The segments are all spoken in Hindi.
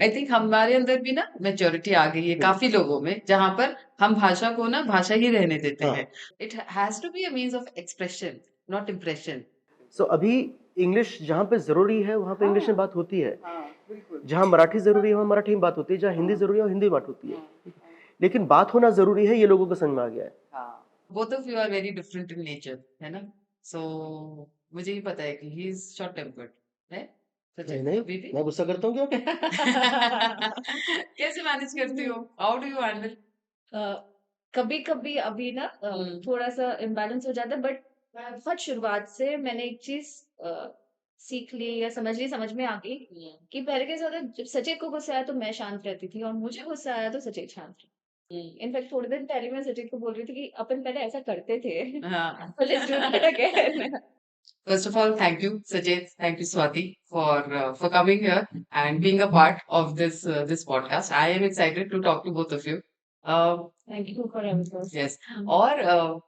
आई थिंक हमारे अंदर भी ना मैच्योरिटी आ गई है काफी लोगों में, जहां पर हम भाषा को ना भाषा ही रहने देते हाँ हैं. It has to be a means of expression, not impression. So अभी इंग्लिश जहाँ पे जरूरी है वहाँ पे इंग्लिश में हाँ बात होती है, हाँ बिल्कुल. जहाँ मराठी जरूरी है वहाँ मराठी में बात होती है, जहाँ हिंदी हाँ जरूरी है वहाँ हिंदी में बात होती है, हाँ लेकिन बात होना जरूरी है ये लोगों को समझ में आ गया है। हाँ. Both of you are very different in nature, है ना? सो मुझे ही पता है कि ही इज शॉर्ट टेम्पर्ड है. नहीं सचिन नहीं, अभी भी मैं गुस्सा करता हूँ क्या? कैसे मैनेज करती हो? How do you handle? कभी कभी अभी ना थोड़ा सा इम्बैलेंस हो जाता है, बट बहुत शुरुआत से मैंने एक चीज सीख ली या समझ में आ गई कि पहले के ज्यादा जब सचेत को गुस्सा आया तो मैं शांत रहती थी, और मुझे गुस्सा आया तो सचेत शांत रही. इनफैक्ट थोड़े दिन पहले मैं सचेत को बोल रही थी कि अपन पहले ऐसा करते थे. हाँ. So let's do that again. First of all, thank you, Sajid. Thank you, Swati, for coming here and being a part of this podcast. I am excited to talk to both of you. Thank you for having us. Yes. और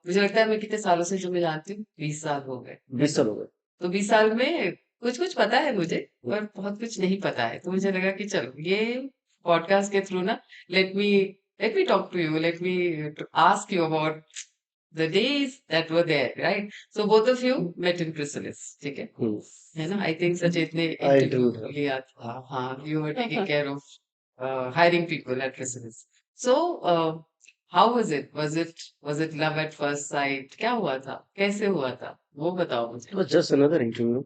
मुझे लगता है मैं कितने सालों से तुम्हें जानती हूँ, 20 साल हो गए. 20 साल हो गए। तो 20 साल में कुछ कुछ पता है मुझे, पर बहुत कुछ नहीं पता है. तो मुझे लगा कि चलो ये पॉडकास्ट के थ्रू ना, let me let me talk to you, let me ask you about the days that were there, right? So both of you met in Chrysalis, ठीक है? है ना? I think सचेत ने I इंटरव्यू interviewed her. लिया था. हाँ, you were taking care of hiring people at Chrysalis. So how was it? Was it love at first sight? क्या हुआ था? कैसे हुआ था? वो बताओ It मुझे. was just another interview,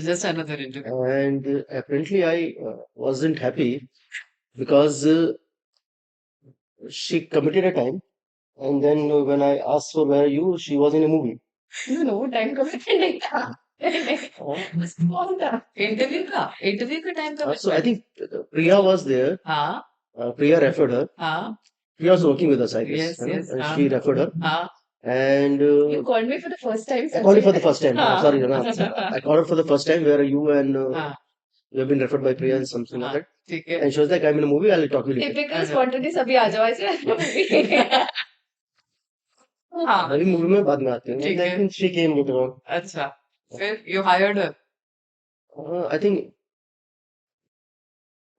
Just another interview. and apparently I wasn't happy because she committed a time, and then when I asked for where are you, she was in a movie. No, time commitment नहीं था. बस कौन था? इंटरव्यू का टाइम कब? So I think Priya was there. हाँ Priya referred her. हाँ. Priya was working with us, I guess. Yes, yes. And she referred her. हाँ. And You called me for the first time. I called her for the first time. हाँ. Sorry, no, I called her for the first time. Where are you? And हाँ. you have been referred by Priya and something like हाँ, that. ठीक है. And she was like, I'm in a movie. I'll talk to you later. Typical spontaneous अभी आ जाओ ऐसे. हाँ, अभी मूवी में बाद में आते हैं. ठीक है. लेकिन she came later on. अच्छा, फिर you hired her. I think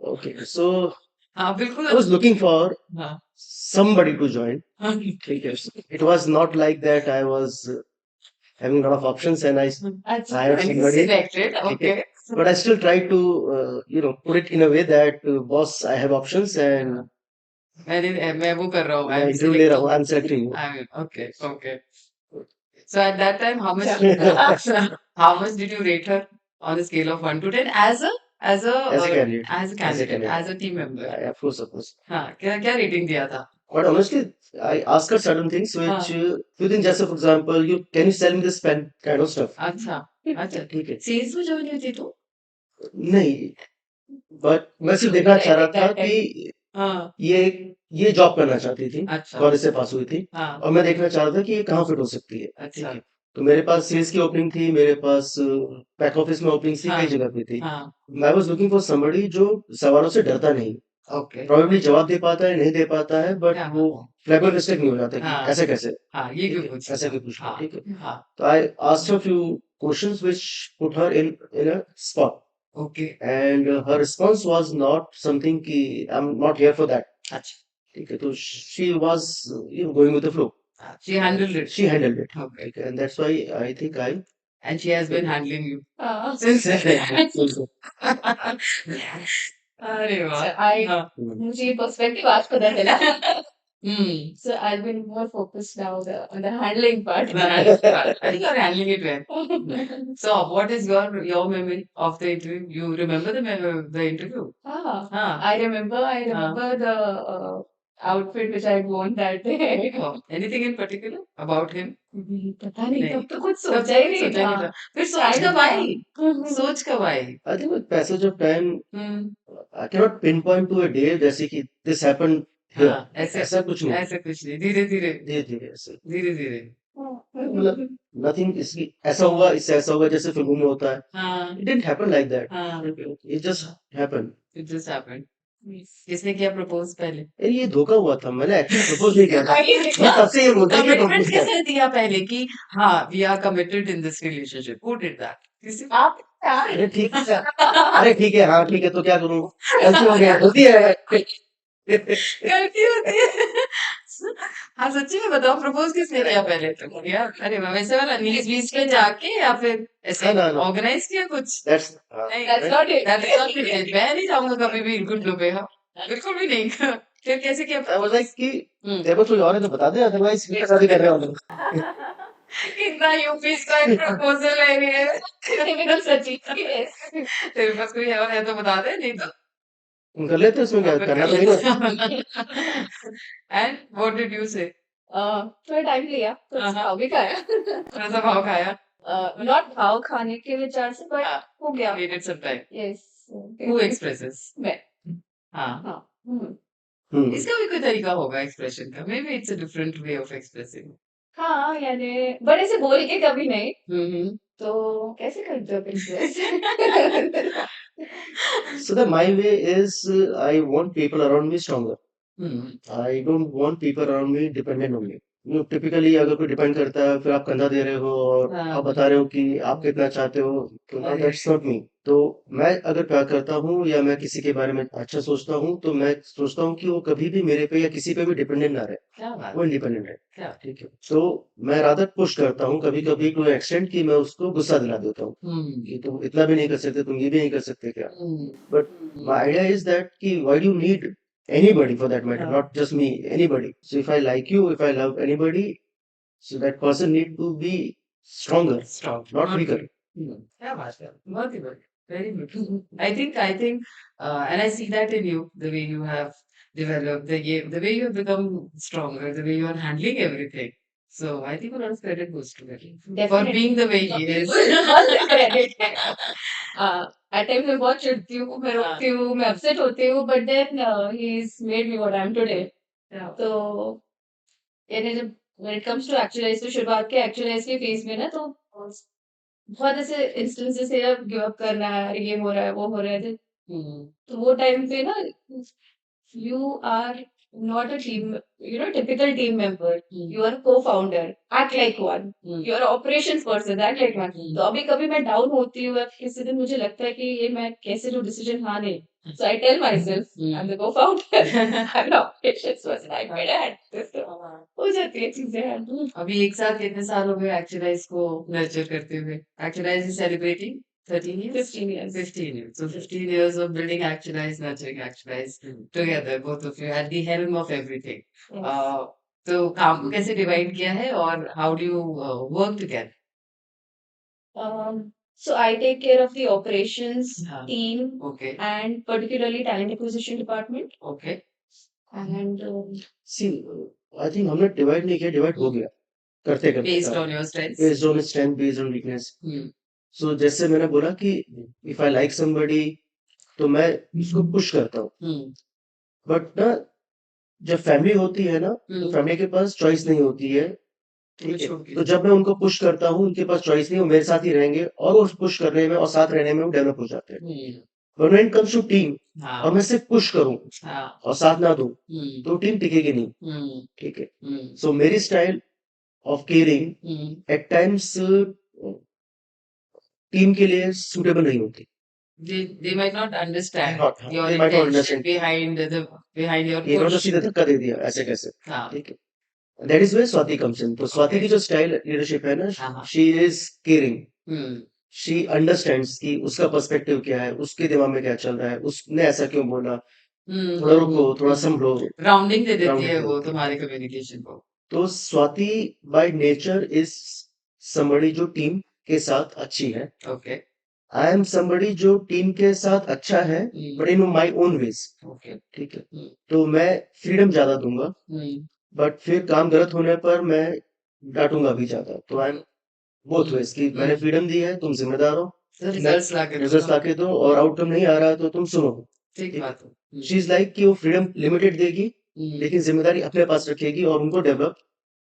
okay. So हाँ, बिल्कुल. I was looking for हाँ. somebody to join. हाँ, ठीक है. It was not like that. I was having a lot of options and I अच्छा. hired and somebody. selected. Okay. But I still tried to, put it in a way that, boss, I have options and मैं वो कर रहा हूँ. मैं I'm interview ले रहा हूँ. selecting. I'm selecting you. Okay, okay. So at that time, how much did you rate her on a scale of 1 to 10 as a As a candidate. as a candidate, as a team member? Yeah, of course. हाँ, क्या क्या रेटिंग दिया था? But honestly, I asked her certain things which, few things, just for example, can you sell me this pen kind of stuff? अच्छा अच्छा. ठीक है. सेल्स में ज्वाइन हुई थी तू? नहीं, but मैं सिर्फ देखना चाह रहा था कि हाँ. ये जॉब करना चाहती थी, अच्छा. कॉलेज से पास हुई थी, हाँ. और मैं देखना चाह रहा था कि ये कहाँ फिट हो सकती है. ठीक अच्छा. है. तो मेरे पास सेल्स की ओपनिंग थी, मेरे पास बैक ऑफिस में ओपनिंग थी, हाँ. कई जगह पे थी. हाँ. I was looking for somebody जो सवालों से डरता नहीं, ओके. प्रोबेबली जवाब दे पाता है, नहीं दे पाता है, बट हाँ. वो फ्लैबरलिस्टिक नहीं हो जाता कि हाँ. ऐसे कैसे. हाँ, ये ठीक क्यों है, पूछा? ऐसे क्यों पूछना. हाँ. ठीक है. हाँ. तो I asked her few questions which put her in a spot, okay. And her response was not something कि I am not here for that. अच्छा. ठीक है. तो she was going with the flow. She handled it. She handled it. Okay. ठीक है. And that's why I think I And she has been handling you हाँ. since. also. अरे वाह. I हाँ. मुझे ये पर्सपेक्टिव आज पता चला. So I've been more focused now on the handling part. I think you're handling it well. So, what is your memory of the interview? You remember the interview? हाँ. I remember the outfit which I worn that day. Oh, anything in particular about him? पता नहीं, नहीं. तब तो कुछ तब सोचा ही नहीं सोचा नहीं था. था. फिर सोच कब आई? सोच कब आई? I think with passage of time, hmm. I cannot pinpoint to a day जैसे कि this happened here. हाँ, ऐसा कुछ नहीं. ऐसे कुछ नहीं. धीरे धीरे धीरे ऐसे. धीरे. मतलब nothing इसकी ऐसा होगा, इससे ऐसा होगा जैसे फिल्मों में होता है. हाँ. It didn't happen like that. हाँ. It just happened. It just happened. किसने किया प्रपोज पहले? अरे ये धोखा हुआ था, मैंने एक्चुअली प्रपोज नहीं किया था। मैं तब से ये बोलता हूँ कि कमिटमेंट प्रपोज किया। किसने दिया पहले कि हाँ we are committed in this relationship? Who did that? किसी आप अरे ठीक है, अरे ठीक है, हाँ ठीक है, तो क्या करूँ, गलती हो गया, होती है। गलती होती है। हाँ सच्ची में बताओ, प्रपोज किसने किया पहले? तो यार अरे वाह, वैसे वाला नीज बीच पे जाके या फिर ऐसे ना ना, ऑर्गेनाइज किया कुछ? दैट्स नहीं, that's not it that is not it. मैं नहीं जाऊंगा कभी भी गुड्डू पे, हाँ बिल्कुल भी नहीं। फिर कैसे किया आई वाज लाइक प्रपोज? कि तेरे को कोई और है तो बता दे, अदरवाइज मेरे शादी कर रहे हो। कितना यूपी स्टाइल प्रपोजल है ये। टिपिकल सची यस तेरे पास कोई और है तो बता दे, नहीं तो कर लेते हैं, उसमें क्या फिर करना कर तो नहीं ना। लेते। एंड व्हाट डिड यू से? थोड़ा टाइम लिया तो हाँ हाँ, भाव भी खाया थोड़ा सा भाव खाया। नॉट भाव खाने के विचार से बट हाँ, हो गया needed some time. Yes Who expresses? मैं हाँ, हाँ इसका भी कोई तरीका होगा एक्सप्रेशन का। Maybe it's a different way of expressing. हाँ यानी बड़े से बोल के कभी नहीं हम्म तो कैसे करते हो express? So that my way is I want people around me stronger. Hmm I don't want people around me dependent on me. Typically अगर कोई डिपेंड करता है, फिर आप कंधा दे रहे हो और हाँ आप बता रहे हो कि आप कितना चाहते हो, तो ना दैट्स नॉट मी। तो मैं अगर प्यार करता हूँ या मैं किसी के बारे में अच्छा सोचता हूँ, तो मैं सोचता हूँ कि वो कभी भी मेरे पे या किसी पे भी डिपेंडेंट ना रहे, क्या बात वो इंडिपेंडेंट है। क्या ठीक है, तो मैं रादर पुश करता हूँ कभी कभी टू एक्सटेंड कि मैं उसको गुस्सा दिला देता हूँ कि तुम इतना भी नहीं कर सकते, तुम ये भी नहीं कर सकते क्या। But my idea is that ki, why do you need anybody for that matter, हाँ not just me, anybody. So if I like you, if I love anybody, so that person need to be stronger, strong, not not weaker. क्या बात है, बहुत ही बढ़िया, very good. I think and I see that in you, the way you have developed, the way you have become stronger, the way you are handling everything. So I think a lot of credit goes to him for Definitely. being the way he is. Credit है एट टाइम्स मैं बहुत चिढ़ती हूँ मैं हाँ, रोती हूँ मैं अपसेट होती हूँ but then he is made me what I am today क्या तो यानी जब when it comes to actualize तो शुरुआत के एक्चुअलाइज के फेज में ना तो बहुत ऐसे इंस्टेंसेस है अब गिव अप करना है ये हो रहा है वो हो रहा है तो वो टाइम पे ना you are not a team, typical team member. You are a co-founder. Act like one. You are an operations person. Act like one. तो अभी कभी मैं डाउन होती हूँ या किसी दिन मुझे लगता है कि ये मैं कैसे जो डिसीजन हाँ नहीं so I tell myself I'm the co-founder I'm an operations person I better handle this हो जाती है चीजें handle अभी एक साथ कितने साल हो गए एक्चुअलाइज को नर्चर करते हुए? Actualise is celebrating 13 years? 15 years 15 years. So 15 years of building Actualize, nurturing Actualize together, both of you at the helm of everything. yes तो काम को कैसे डिवाइड किया है और how do you work together? So I take care of the operations हाँ, team okay, and particularly talent acquisition department okay. and See, I think हमने डिवाइड नहीं किया, डिवाइड हो गया करते करते Based on your strengths. based on strength, based on weakness. Hmm So जैसे मैंने बोला कि if I like somebody, तो मैं उसको पुश करता हूँ, हम्म बट ना जब फैमिली होती है ना, तो हम्म फैमिली के पास चॉइस नहीं होती है। तुम्हें ठीक है, छोड़ के तो जब मैं उनको पुश करता हूँ, उनके पास चॉइस नहीं, वो मेरे साथ ही रहेंगे और वो पुश करने में और साथ रहने में वो डेवलप हो जाते हैं। But when it comes to team और हाँ मैं सिर्फ पुश करूँ हाँ और साथ ना दूं, हम्म तो टीम टिकेगी नहीं। हम्म ठीक है, हम्म सो मेरी style of caring hmm at times team के लिए सूटेबल नहीं होती। they might not understand Not, your they might not intention understand behind your कि इन्होंने push. सीधे धक्का दे दिया ऐसे कैसे। हाँ ठीक है, that is where Swati comes in. तो स्वाति Okay. की जो स्टाइल लीडरशिप है ना, हाँ she is caring, hmm she understands कि उसका पर्सपेक्टिव क्या है, उसके दिमाग में क्या चल रहा है, उसने ऐसा क्यों बोला, थोड़ा रुको, थोड़ा संभलो, राउंडिंग दे देती Rounding है दे वो देती है। तुम्हारे कम्युनिकेशन को. तो Swati by nature is somebody जो टीम के साथ अच्छी है। Okay. आई एम समबडी जो टीम के साथ अच्छा है, but in my own ways. Okay. ठीक है, हम्म तो मैं फ्रीडम ज्यादा दूंगा, बट फिर काम गलत होने पर मैं डांटूंगा भी ज्यादा। तो आई एम बोथ वेज कि मैंने फ्रीडम दी है, तुम जिम्मेदार हो, तो रिजल्ट्स ला के रिजल्ट लाके दो, और आउटकम नहीं आ रहा है तो तुम सुनो। ठीक ठीक है, बात है. शी इज लाइक कि वो फ्रीडम लिमिटेड देगी, लेकिन जिम्मेदारी अपने पास रखेगी और उनको डेवलप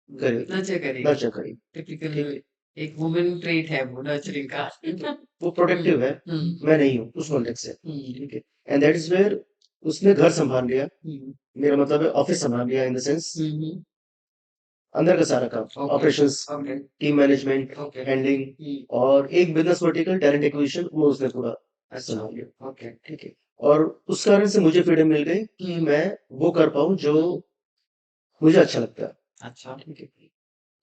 करेगी, नर्चर करेगी. नर्चर करेगी। टिपिकल ठीक है, एक वुमेन ट्रेट है वो नर्चरिंग का. वो प्रोटेक्टिव है, मैं नहीं हूँ उस कॉन्टेक्स्ट से। ठीक है, एंड दैट इज वेयर उसने घर संभाल लिया, हम्म, मेरा मतलब है ऑफिस संभाल लिया इन द सेंस हम्म, अंदर का सारा काम, okay operations, okay team management, okay handling और एक बिजनेस वर्टिकल टैलेंट एक्विजिशन वो उसने पूरा अच्छा संभाल लिया। ओके ठीक है। और उस कारण से मुझे फ्रीडम मिल गई कि मैं वो कर पाऊँ जो मुझे अच्छा लगता है। अच्छा ठीक है।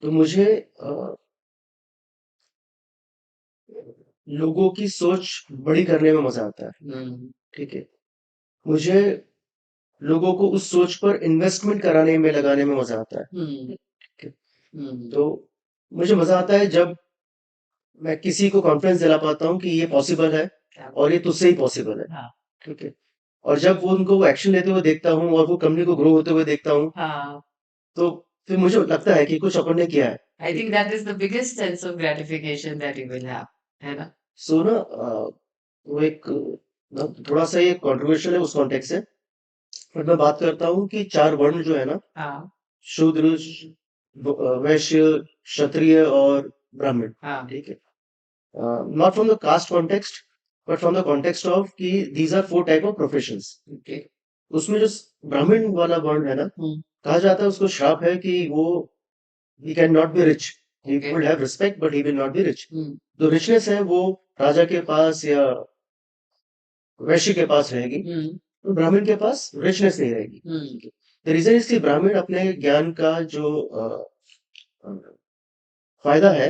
तो मुझे अ, लोगों की सोच बड़ी करने में मजा आता है। हम्म ठीक है। मुझे लोगों को उस सोच पर इन्वेस्टमेंट कराने में लगाने में मजा आता है। हम्म ठीक है। हम्म तो मुझे मजा आता है जब मैं किसी को कॉन्फिडेंस दिला पाता हूँ कि ये पॉसिबल है क्या और ये तुझसे ही पॉसिबल है। हाँ ठीक है। और जब वो उनको एक्शन लेते हुए देखता हूँ और वो कंपनी को ग्रो होते हुए देखता हूँ हाँ तो फिर मुझे लगता है कि कुछ अपन ने किया है। I think that is the biggest sense of gratification that you will have, है ना? सो ना वो एक थोड़ा सा ये कंट्रोवर्शियल है उस कॉन्टेक्स्ट से, बट मैं बात करता हूँ कि चार वर्ण जो है ना, हाँ शूद्र, वैश्य, क्षत्रिय और ब्राह्मण। हाँ ठीक है। Not from the caste context but from the context of कि these are four type of professions. Okay उसमें जो ब्राह्मण वाला वर्ण है ना, कहा जाता है उसको श्राप है कि वो he can not be rich, he okay will have respect but he will not be rich. Hmm जो रिचनेस है वो राजा के पास या वैश्य के पास रहेगी, हम्म तो ब्राह्मण के पास रिचनेस नहीं रहेगी। हम्म द रीजन इज कि ब्राह्मण अपने ज्ञान का जो फायदा है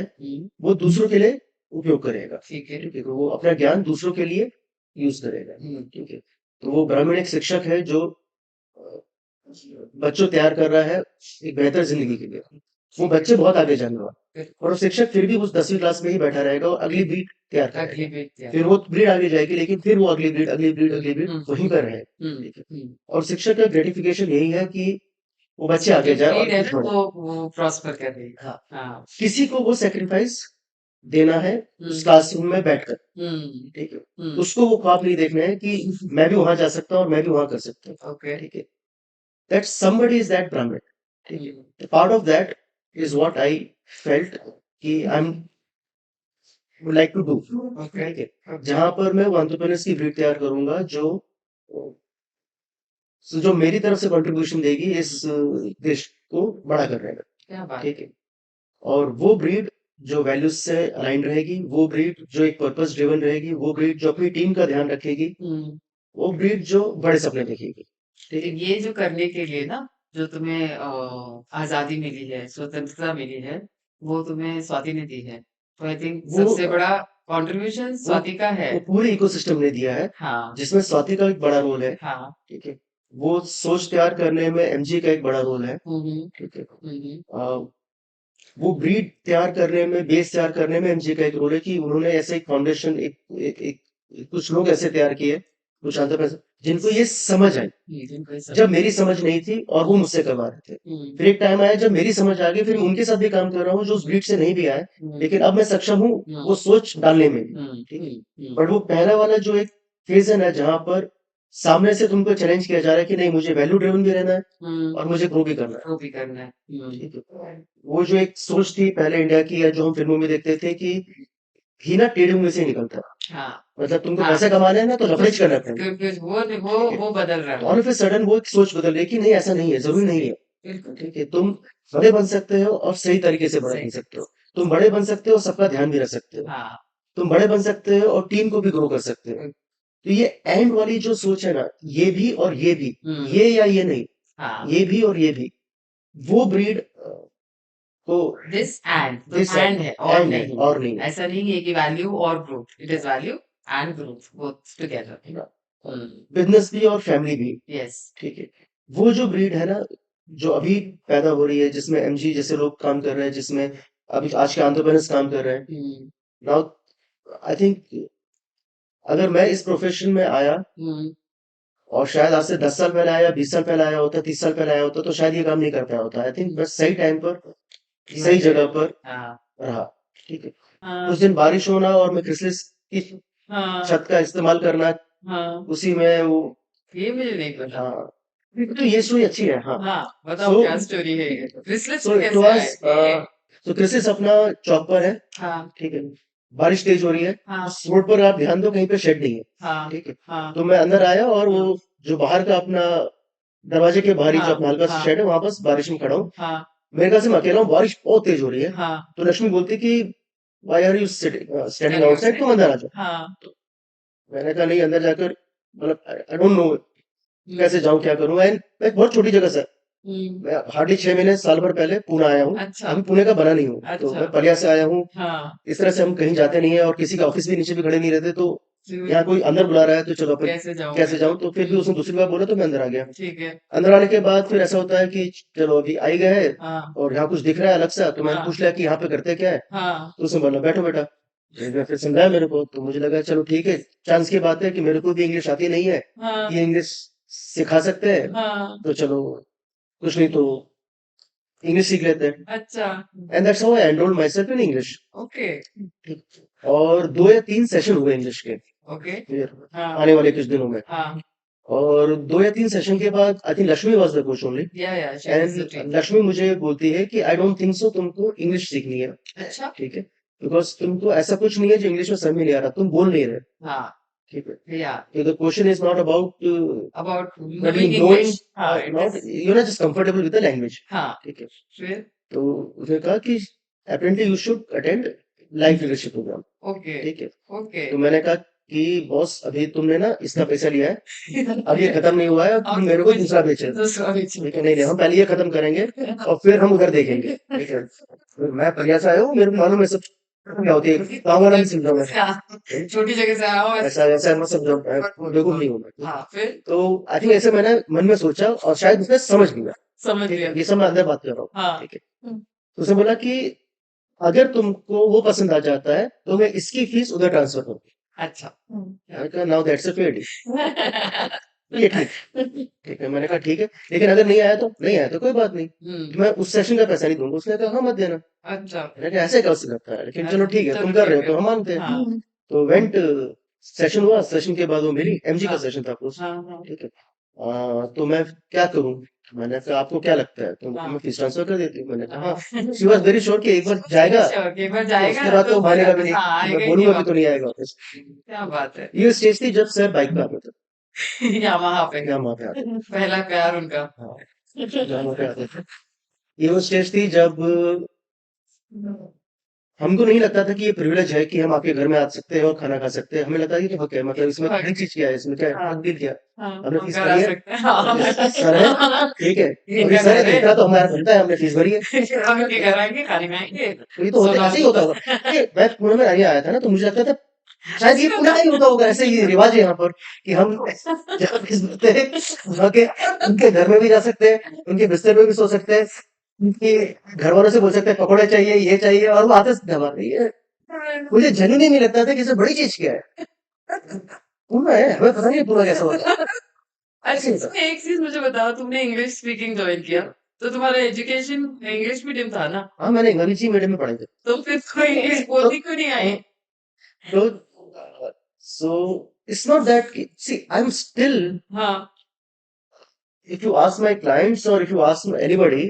वो दूसरों के लिए उपयोग करेगा। ठीक है ठीक है। तो वो अपना ज्ञान दूसरों के लिए यूज करेगा। ठीक है। तो वो ब्राह्मण एक शिक्षक है जो अ, बच्चों तैयार कर रहा है एक बेहतर जिंदगी के लिए। वो बच्चे बहुत आगे जाने वाले हैं और वो शिक्षक फिर भी उस 10वीं क्लास में ही बैठा रहेगा और अगली ब्रीड तैयार अगली करेगा। बेट फिर वो ब्रीड आगे जाएगी लेकिन फिर वो अगली ब्रीड अगली ब्रीड अगली ब्रीड वहीं पर है। हम्म ठीक है। और शिक्षक का ग्रेटिफिकेशन यही है कि वो बच्चे आगे जो जाए और ब्रीड है कुछ ना बढ़े। वो प्रॉस्पर कर रही है हाँ। हाँ किसी को वो सेक्रीफाइस देना है उस हम्म क्लासरूम में बैठकर। हम्म ठीक है। हम्म उसको वो ख्वाब नहीं देखना है कि मैं भी वहां जा सकता हूँ और मैं भी वहां कर सकता हूँ। ओके ठीक है। that somebody is that Brahmin. ठीक है। हम्म The part of that is what I felt कि I'm would like to do. Okay ठीक है। जहां पर मैं वो एंटरप्रेन्योर्स की ब्रीड तैयार करूंगा जो मेरी तरफ से कंट्रीब्यूशन देगी इस देश को बड़ा करने में। क्या बात ठीक है। और वो ब्रीड जो वैल्यूज से अलाइन रहेगी, वो ब्रीड जो एक पर्पस ड्रिवन रहेगी, वो ब्रीड जो अपनी टीम का ध्यान रखेगी, वो ब्रीड जो बड़े सपने देखेगी। तो ये जो करने के लिए ना जो तुम्हें आजादी मिली है स्वतंत्रता मिली है वो तुम्हें स्वाति ने दी है तो आई थिंक वो सबसे बड़ा कंट्रीब्यूशन वो स्वाति का है वो पूरे इकोसिस्टम ने दिया है हाँ जिसमें स्वाति का एक बड़ा रोल है। हाँ ठीक है। वो सोच तैयार करने में एमजी का एक बड़ा रोल है। ठीक है। वो ब्रीड तैयार करने में बेस तैयार करने में एमजी का एक रोल है कि उन्होंने ऐसे एक फाउंडेशन एक कुछ लोग ऐसे तैयार किए, कुछ अंतर जिनको ये समझ आई जिनको ये सब जब मेरी समझ नहीं थी और वो मुझसे करवा रहे थे। फिर एक टाइम आया जब मेरी समझ आ गई, फिर मैं उनके साथ भी काम कर रहा हूँ जो उस ब्रीड से नहीं भी आए, लेकिन अब मैं सक्षम हूँ वो सोच डालने में भी। ठीक है। बट वो पहला वाला जो एक फेज है ना जहां पर सामने से तुमको चैलेंज किया जा रहा है कि नहीं मुझे वैल्यू ड्रिवन भी रहना है और मुझे ग्रो भी करना है। वो भी करना है ठीक है। वो जो एक सोच थी पहले इंडिया की या जो हम फिल्मों में देखते थे कि हीना टेढ़े मुंह से ही निकलता है, हाँ मतलब तुमको हाँ पैसे कमाने हैं ना तो लफड़ेज करना पड़ेगा। कुछ वो बदल रहा है ऑल ऑफ ए सडन वो एक सोच बदल रही है कि नहीं ऐसा नहीं है, जरूरी नहीं है। बिल्कुल ठीक है। तुम बड़े बन सकते हो और सही तरीके से बड़े बन सकते हो। तुम बड़े बन सकते हो सबका ध्यान भी रख सकते हो। हाँ तुम बड़े बन सकते हो और टीम को भी ग्रो कर सकते हो। तो ये एंड वाली जो सोच है ना, ये भी और ये भी, ये या ये नहीं, हाँ ये भी और ये भी, वो ब्रीड को दिस एंड तो दिस एंड है और एंड है नहीं और नहीं है। ऐसा नहीं है कि वैल्यू और growth it is value and growth both together business भी और फैमिली भी। यस ठीक है। वो जो ब्रीड है ना जो अभी पैदा हो रही है जिसमें एमजी जैसे लोग काम कर रहे हैं, जिसमें अभी आज के एंटरप्रेन्योर्स काम कर रहे हैं। नाउ आई थिंक अगर मैं इस प्रोफेशन में आया और शायद आज से 10 साल पहले आया, 20 साल पहले आया होता, 30 साल पहले आया होता तो शायद ये काम नहीं कर पाया होता। आई थिंक बस सही टाइम पर सही जगह पर हाँ रहा। ठीक है। हाँ उस दिन बारिश होना और मैं क्रिसमस की हाँ छत का इस्तेमाल करना, हाँ उसी में वो। ये मुझे नहीं पता हाँ तो ये स्टोरी अच्छी है। हाँ। हाँ बताओ सो क्या स्टोरी है ये ब्रिसलेट्स सो में इट कैसे वाज आए ये तो क्रिसमस अपना चौक पर है। हाँ ठीक है। बारिश तेज हो रही है, हाँ रोड पर आप ध्यान दो कहीं पे शेड नहीं है। हाँ ठीक है। हाँ तो मैं अंदर आया और वो जो बाहर का अपना दरवाजे के बाहर ही जो हाँ अपना हल्का सा हाँ शेड है वहां बस बारिश में खड़ा हूँ। हाँ मेरे ख्याल से मैं अकेला हूँ, बारिश बहुत तेज हो रही है। हाँ तो लक्ष्मी बोलती कि why are you standing standing outside, तुम आउटसाइड अंदर आ जाओ। हाँ मैंने कहा नहीं, अंदर जाकर मतलब आई डोंट नो कैसे हम्म जाऊं, क्या करूं। एंड एक बहुत छोटी जगह से, हम्म मैं हार्डली 6 महीने साल भर पहले पुणे आया हूँ। अच्छा अभी पुणे का बना नहीं हूँ, तो अच्छा मैं पलिया से आया हूँ। हाँ इस तरह से हम कहीं जाते नहीं है और किसी का ऑफिस भी नीचे भी खड़े नहीं रहते, तो फिर यहाँ कोई अंदर बुला रहा है तो चलो अपन कैसे जाऊंगे कैसे जाऊं। तो फिर भी उसने दूसरी बार बोला तो मैं अंदर आ गया। ठीक है अंदर आने के बाद फिर ऐसा होता है कि चलो अभी आई गए हैं हाँ और यहाँ कुछ दिख रहा है अलग सा, तो मैंने हाँ पूछ लिया कि यहाँ पे करते क्या है। हाँ तो उसने बोला बैठो बेटा। फिर समझाया मेरे को, तो मुझे लगा चलो ठीक है, चांस की बात है कि मेरे को भी इंग्लिश आती नहीं है, हाँ ये इंग्लिश सिखा सकते हैं, हाँ तो चलो कुछ नहीं तो इंग्लिश सीख लेते हैं। अच्छा and that's how I enrolled my self in English. Okay और 2 या 3 सेशन हुए इंग्लिश के ओके फिर हाँ आने वाले कुछ दिनों में। हाँ और 2 या 3 सेशन के बाद I think Lakshmi was the coach only. Yeah she is the and teacher Lakshmi मुझे बोलती है कि आई डोंट थिंक सो तुमको इंग्लिश सीखनी है, अच्छा ठीक है, बिकॉज तुमको ऐसा कुछ नहीं है जो इंग्लिश में समझ में नहीं आ रहा, तुम बोल नहीं रहे, हाँ ठीक है। या So the question is not about about that you knowing knowing English हाँ or it not, is you're not just comfortable with the language, हाँ ठीक है। फिर तो उसने कहा कि apparently you should attend live leadership programme, okay ठीक है। ओके तो मैंने कहा कि बॉस अभी तुमने ना इसका पैसा लिया है, अब ये खत्म नहीं हुआ है, तुम मेरे को दूसरा बेचो, दूसरा बेच ठीक है। नहीं नहीं, हम पहले ये खत्म करेंगे और फिर हम उधर देखेंगे, ठीक है। तो मैं प्रयास आया हूँ, मेरे को मालूम है सब क्या होती है, काम वाला नहीं समझा मैं, छोटी जगह से आया हूँ ऐसा वैसा मत समझो, बेवकूफ नहीं हूँ मैं। हाँ फिर तो आई थिंक ऐसे मैंने मन में सोचा और शायद उसने समझ लिया, समझ ठीक लिया है। ये सब मैं अंदर बात कर रहा हूँ, हाँ ठीक है। तो उसने बोला कि अगर तुमको वो पसंद आ जाता है तो मैं इसकी फीस उधर ट्रांसफर करूँ। अच्छा मैंने कहा now that's a fair deal, ये ठीक, ठीक है। मैंने कहा ठीक है, लेकिन अगर नहीं आया तो नहीं आया तो कोई बात नहीं, तो मैं उस सेशन का पैसा नहीं दूंगा। उसने कहा हाँ मत देना। अच्छा मैंने कहा ऐसे कैसे लगता है, लेकिन चलो ठीक है, चलो तुम कर ठीक रहे हो है तो हम मानते हैं। हाँ तो वेंट, सेशन हुआ, सेशन के बाद वो मेरी एमजी का हाँ सेशन था कुछ, हाँ हाँ ठीक है। तो मैं क्या करूं, मैंने कहा आपको क्या लगता है, तो मैं हाँ फीस ट्रांसफर कर देती हूँ। मैंने कहा हाँ। हाँ शी वॉज वेरी श्योर कि एक बार जाएगा श्योर एक बार तो जाएगा उसके ना बाद तो तो फिर मानेगा भी नहीं, हाँ तो आएगा मैं ही नहीं बोलूंगा भी तो नहीं वापस आएगा वापस। क्या बात है ये स्टेज थी जब सर बाइक पे आते थे, यामाहा पे यहाँ वहाँ पे आते थे। पहला प्यार उनका हाँ, यहाँ वहाँ पे आते थे। ये वो स्टेज थी जब हमको नहीं लगता था कि ये प्रिविलेज है कि हम आपके घर में आ सकते हैं और खाना खा सकते हैं। हमें लगता है कि हक है, मतलब इसमें हक हर चीज क्या है, इसमें क्या है, हाँ हक डील क्या है। हाँ हमने हम फीस घर आ भरी है, सकते हैं हाँ ये सर है, ठीक है। और ये इनका सर है घर है देखा तो हमारा बनता है, हमने फीस भरी है। हम इनके घर आएंगे खाने खाएंगे तो ये तो होते सोना ऐसे ही होता होगा। ये मैं पुणे में नहीं आया था ना, तो मुझे लगता था शायद ये पुणे में ही होता होगा, ऐसे ये रिवाज है यहाँ पर कि हम जब फीस भरते हैं वहाँ के उनके घर में भी जा सकते हैं, उनके बिस्तर में भी सो सकते हैं, उनके घर वालों से बोल सकते हैं पकौड़े चाहिए, ये चाहिए, और वो आते हमारे। ये मुझे जेन्युइनली नहीं लगता था कि इसमें बड़ी चीज क्या है। पूरा है, हमें पता नहीं पूरा कैसा होता है, ऐसे अच्छा ही था। इसमें एक चीज मुझे बताओ तुमने इंग्लिश स्पीकिंग ज्वाइन किया तो तुम्हारा एजुकेशन इंग्लिश मीडियम था ना हाँ, मैंने अंग्रेजी मीडियम में पढ़ाई थी। तो फिर कोई इंग्लिश तो बोलनी क्यों नहीं आई तो so it's not that, see, I'm still, हाँ if you ask my clients or if you ask anybody,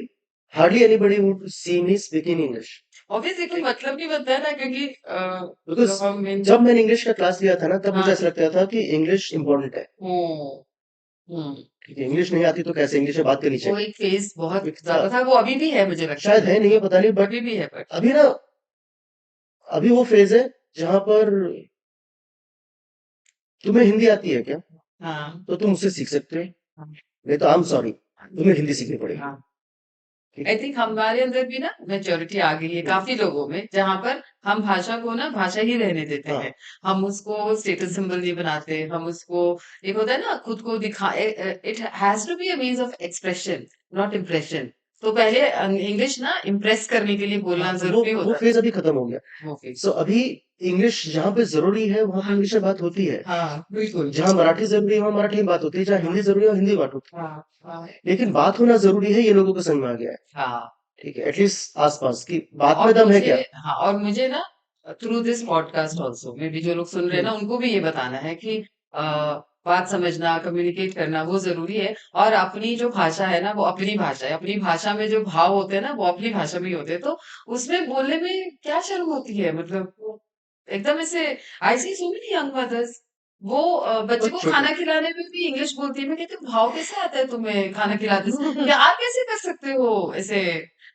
hardly anybody would see me speaking English, obviously कोई मतलब नहीं बनता है ना क्योंकि because जब हम इन जब मैंने इंग्लिश का क्लास लिया था ना, तब मुझे हाँ ऐसा लगता था कि इंग्लिश इंपॉर्टेंट है, हम्म ठीक है। इंग्लिश नहीं आती तो कैसे इंग्लिश में बात करनी वो चाहिए, एक फेज बहुत एक था। ज्यादा था वो अभी भी है मुझे लगता शायद है, नहीं है पता नहीं, है बट अभी भी है बट अभी ना, अभी वो फेज है जहां पर तुम्हें हिंदी आती है क्या, हाँ तो तुम उससे सीख सकते हो, हाँ नहीं तो आई एम सॉरी, तुम्हें हिंदी सीखनी पड़ेगी, हाँ ठीक आई है। थिंक हमारे अंदर भी ना मैच्योरिटी आ गई है काफी लोगों में जहां पर हम भाषा को ना भाषा ही रहने देते हाँ हैं हम उसको स्टेटस सिंबल नहीं बनाते हम उसको एक होता है ना खुद को दिखा it has to be a means of expression not impression तो पहले इंग्लिश ना इम्प्रेस करने के लिए बोलना हाँ, तो जरूरी वो होता फेज अभी खत्म हो गया। था वो फेज सो अभी इंग्लिश जहाँ पे जरूरी है वहां पे इंग्लिश में बात होती है, हाँ बिल्कुल जहाँ मराठी जरूरी है वहाँ मराठी में बात होती है, जहाँ हाँ हिंदी जरूरी है वहाँ हिंदी में बात होती हाँ हाँ है। लेकिन बात होना जरूरी है, ये लोगों को समझ में आ गया है, हाँ ठीक है। एटलीस्ट आसपास की बात में और दम है मुझे क्या। हाँ और मुझे ना through this podcast also may be जो लोग सुन रहे हैं ना उनको भी ये बताना है कि अ, बात समझना कम्युनिकेट करना वो जरूरी है और अपनी जो भाषा है ना वो अपनी भाषा है अपनी भाषा में जो भाव होते हैं ना वो अपनी भाषा में ही होते हैं तो उसमें बोलने में क्या शर्म होती है मतलब एकदम ऐसे आई सी सो मेनी यंग मदर्स वो बच्चे बहुत को छोटे खाना खिलाने में भी इंग्लिश बोलती है। मैं कहती हूँ भाव कैसे आता है तुम्हें खाना खिलाते समय? प्यार कैसे कर सकते हो ऐसे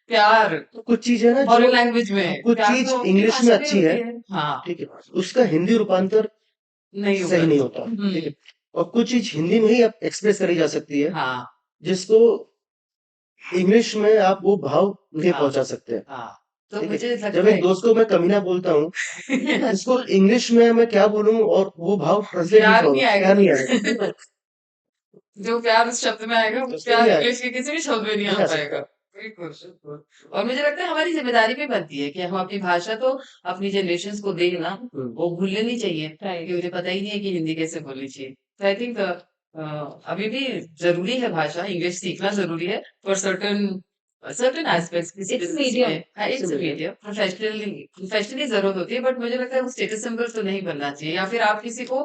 प्यार तो कुछ चीज है ना फॉरेन जो लैंग्वेज हाँ, में? कुछ प्यार चीज तो अपनी इंग्लिश में भाषा में अच्छी है, होती है। हाँ, ठीक है, उसका हिंदी रूपांतर नहीं सही होगा। नहीं होता, ठीक है, और कुछ चीज हिंदी में ही एक्सप्रेस करी जा सकती है हाँ, जिसको इंग्लिश में आप वो भाव नहीं हाँ, पहुंचा सकते हैं, हाँ। तो ठीक है। मुझे जब लगता एक है दोस्त को मैं कमीना बोलता हूँ इसको इंग्लिश में मैं क्या बोलूं और वो भाव ट्रांसलेट नहीं प्यार नहीं होगा, आएगा। क्या नहीं आएगा, जो प्यार उस शब्द में आएगा, वो उसमें प्यार नहीं आएगा, इंग्लिश के किसी भी शब्द में नहीं नहीं आ आ पाएगा। सकता। बिल्कुल, बिल्कुल। और मुझे लगता है हमारी ज़िम्मेदारी भी बनती है कि हम अपनी भाषा तो अपनी जनरेशंस को दें ना, वो भूलने नहीं चाहिए कि राइट उन्हें पता ही नहीं है कि हिंदी कैसे बोलनी चाहिए। तो आई थिंक अभी भी ज़रूरी है भाषा, इंग्लिश सीखना ज़रूरी है फॉर सर्टेन सर्टेन एस्पेक्ट्स किसी इट्स बिज़नेस मीडियम में। हाँ, इससे it's a medium medium professionally ज़रूरत होती है बट मुझे लगता है वो स्टेटस सिंबल तो नहीं बनना चाहिए या फिर आप किसी को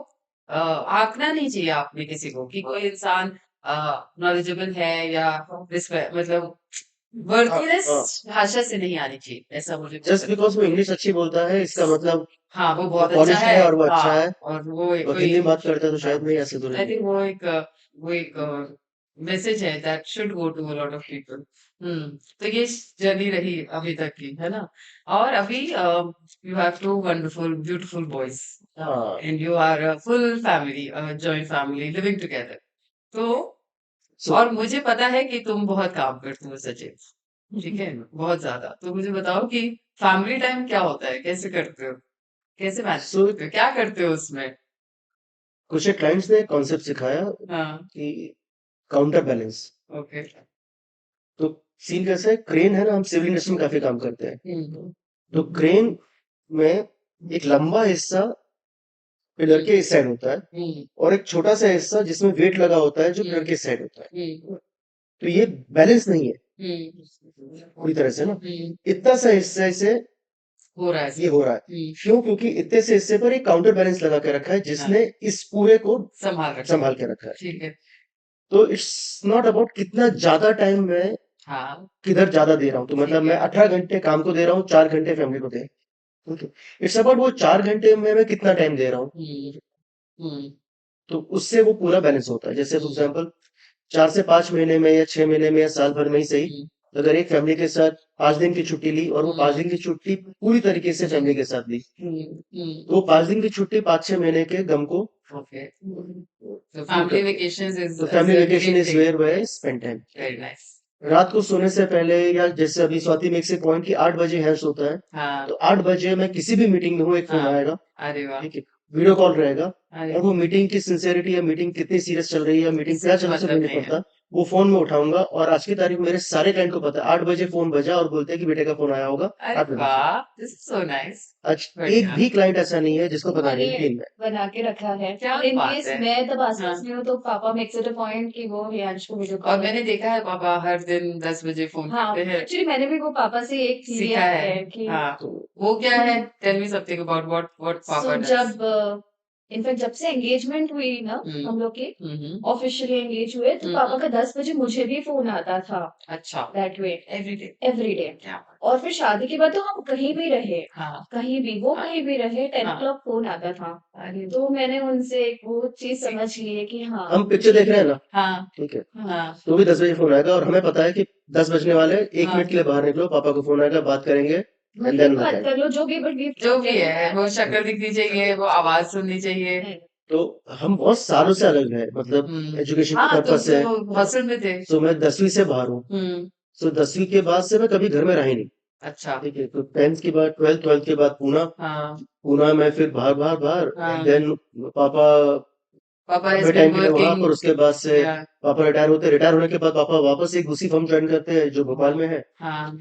आँकना नहीं चाहिए आपने किसी को कि कोई इंसान नॉलेजेबल है या मतलब हाँ वर्थीनेस हाँ, भाषा से नहीं आनी चाहिए, ऐसा मुझे कुछ जस्ट लगता बिकॉज वो इंग्लिश अच्छी बोलता है इसका है। मतलब हाँ, वो वो बहुत अच्छा पॉलिश्ड है। है और वो अच्छा हाँ, है, और वो एक और हिंदी कोई में बात करता है तो हाँ, शायद नहीं, ऐसे तो आई नहीं। थिंक वो एक मैसेज है that should go to a lot of people. तो ये जर्नी रही अभी तक की, है ना? और अभी you have two wonderful beautiful boys हाँ, and you are a full family, joint family living together. तो सो और मुझे पता है कि तुम बहुत काम करते हो सचिन, ठीक है? बहुत ज़्यादा। तो मुझे बताओ कि फैमिली टाइम क्या होता है? कैसे करते हो? कैसे मैनेज सो करते हो? क्या करते हो उसमें? कुछ एक क्लाइंट्स ने कॉन्सेप्ट सिखाया हाँ, कि काउंटर बैलेंस। ओके। तो सीन कैसा है, क्रेन है ना, हम सिविल इंडस्ट्री में काफी काम करते हैं, हुँ, तो क्रेन में एक लंबा हिस्सा पिलर के इस साइड होता है हुँ, और एक छोटा सा हिस्सा जिसमें वेट लगा होता है जो पिलर हुँ, के इस साइड होता है। हुँ, तो ये बैलेंस नहीं है हुँ, पूरी तरह से ना, हुँ, इतना सा हिस्से से हो रहा है ये सब। हो रहा है, हुँ, क्यों? क्योंकि इतने से हिस्से पर एक काउंटर बैलेंस लगा के रखा है हाँ, जिसने इस पूरे को संभाल रखा है। संभाल के रखा है। ठीक है। तो इट्स नॉट अबाउट कितना ज्यादा टाइम मैं हाँ, किधर ज्यादा दे रहा हूँ, तो मतलब ठीक मैं है। 18 घंटे काम को दे रहा हूँ, 4 घंटे फैमिली को दे रहा हूँ, ठीक है। इट्स अबाउट वो 4 घंटे में मैं कितना टाइम दे रहा हूँ, हुँ, हुँ, तो उससे वो पूरा बैलेंस होता है। जैसे फॉर हुँ, एग्जाम्पल 4 से 5 महीने में या 6 महीने में या साल भर में ही सही, हुँ, अगर एक फैमिली के साथ 5 दिन की छुट्टी ली और वो पांच हुँ, दिन की छुट्टी पूरी तरीके से फैमिली के साथ ली, हुँ, तो हुँ, वो 5 दिन की छुट्टी 5-6 महीने के गम को ओके। So दूर family करती है। vacations तो is family a vacation great is thing. Where we spend time. Very nice. रात को सोने से पहले या जैसे अभी स्वाति मेक से पॉइंट की 8 बजे हैंस होता है, हाँ, तो 8 बजे मैं किसी भी मीटिंग में हूँ, एक फोन हाँ। आएगा, अरे वाह! ठीक है, वीडियो कॉल रहेगा, अरे और वो मीटिंग की सिंसेरिटी या मीटिंग कितनी सीरियस चल रही है, मीटिंग इससे क्या कोई चल रहा है, सब मतलब नहीं नहीं है। पड़ता। वो फोन में उठाऊंगा और आज की तारीख में मेरे सारे क्लाइंट को पता है, 8 बजे फोन बजा और बोलते हैं कि बेटे का फोन आया होगा अरे 8 बजे से। वाह! This is so nice. आज एक बढ़िया। भी क्लाइंट ऐसा नहीं है जिसको पता मैंने नहीं टीम में। बना के रखा है क्या और इन बात केस है! मैं तब हाँ, आसपास नहीं हूँ तो पापा मेक्स इट अ पॉइंट कि वो हियांश को वीडियो और कॉल मैंने देखा है पापा हर दिन 10 बजे फ़ोन हाँ करते हैं। एक्चुअली मैंने भी वो पापा से एक सीखा लिया है। है कि हाँ, तो वो क्या है? Tell me something about what सो पापा does. जब इनफैक्ट जब से एंगेजमेंट हुई ना हुँ, हम लोग की हुँ, हुँ, ऑफिशियली एंगेज हुए तो हुँ, पापा हुँ। का 10 बजे मुझे भी फोन आता था अच्छा, that way every day. Every day. क्या बात और फिर शादी के बाद तो हम कहीं भी रहे हाँ, कहीं भी वो हाँ, कहीं भी रहे 10 हाँ। o'clock फोन आता था। अरे तो मैंने उनसे एक वो चीज सीख समझ ली है कि हाँ हम पिक्चर देख रहे हैं ना, हाँ, ठीक है, हाँ, तो भी 10 बजे फोन आएगा और हमें पता है कि 10 बजने वाले हैं, 1 मिनट हाँ। के लिए बाहर निकलो, पापा को फोन आएगा, बात करेंगे एंड मतलब देन बात बताएंगे। कर लो जो भी बट वी जो भी है, वो शक्ल दिखनी चाहिए, वो आवाज़ सुननी चाहिए। तो हम बहुत सालों से अलग हैं, मतलब हुँ। एजुकेशन के हाँ, तुम पर्पज से। तो हॉस्टल में थे। सो मैं 10वीं से बाहर हूँ, हुँ, सो 10वीं के बाद से मैं कभी घर में रहा ही नहीं, अच्छा। ठीक है। तो 10th के बाद 12th, 12th के बाद पूना, हाँ, पूना में फिर बाहर बाहर बाहर एंड हाँ। देन पापा पापा हैज़ लंबे बीन टाइम के लिए वहां वर्किंग पर, उसके बाद से या पापा रिटायर होने के बाद पापा वापस एक दूसरी फर्म ज्वाइन करते हैं जो भोपाल में है। हाँ।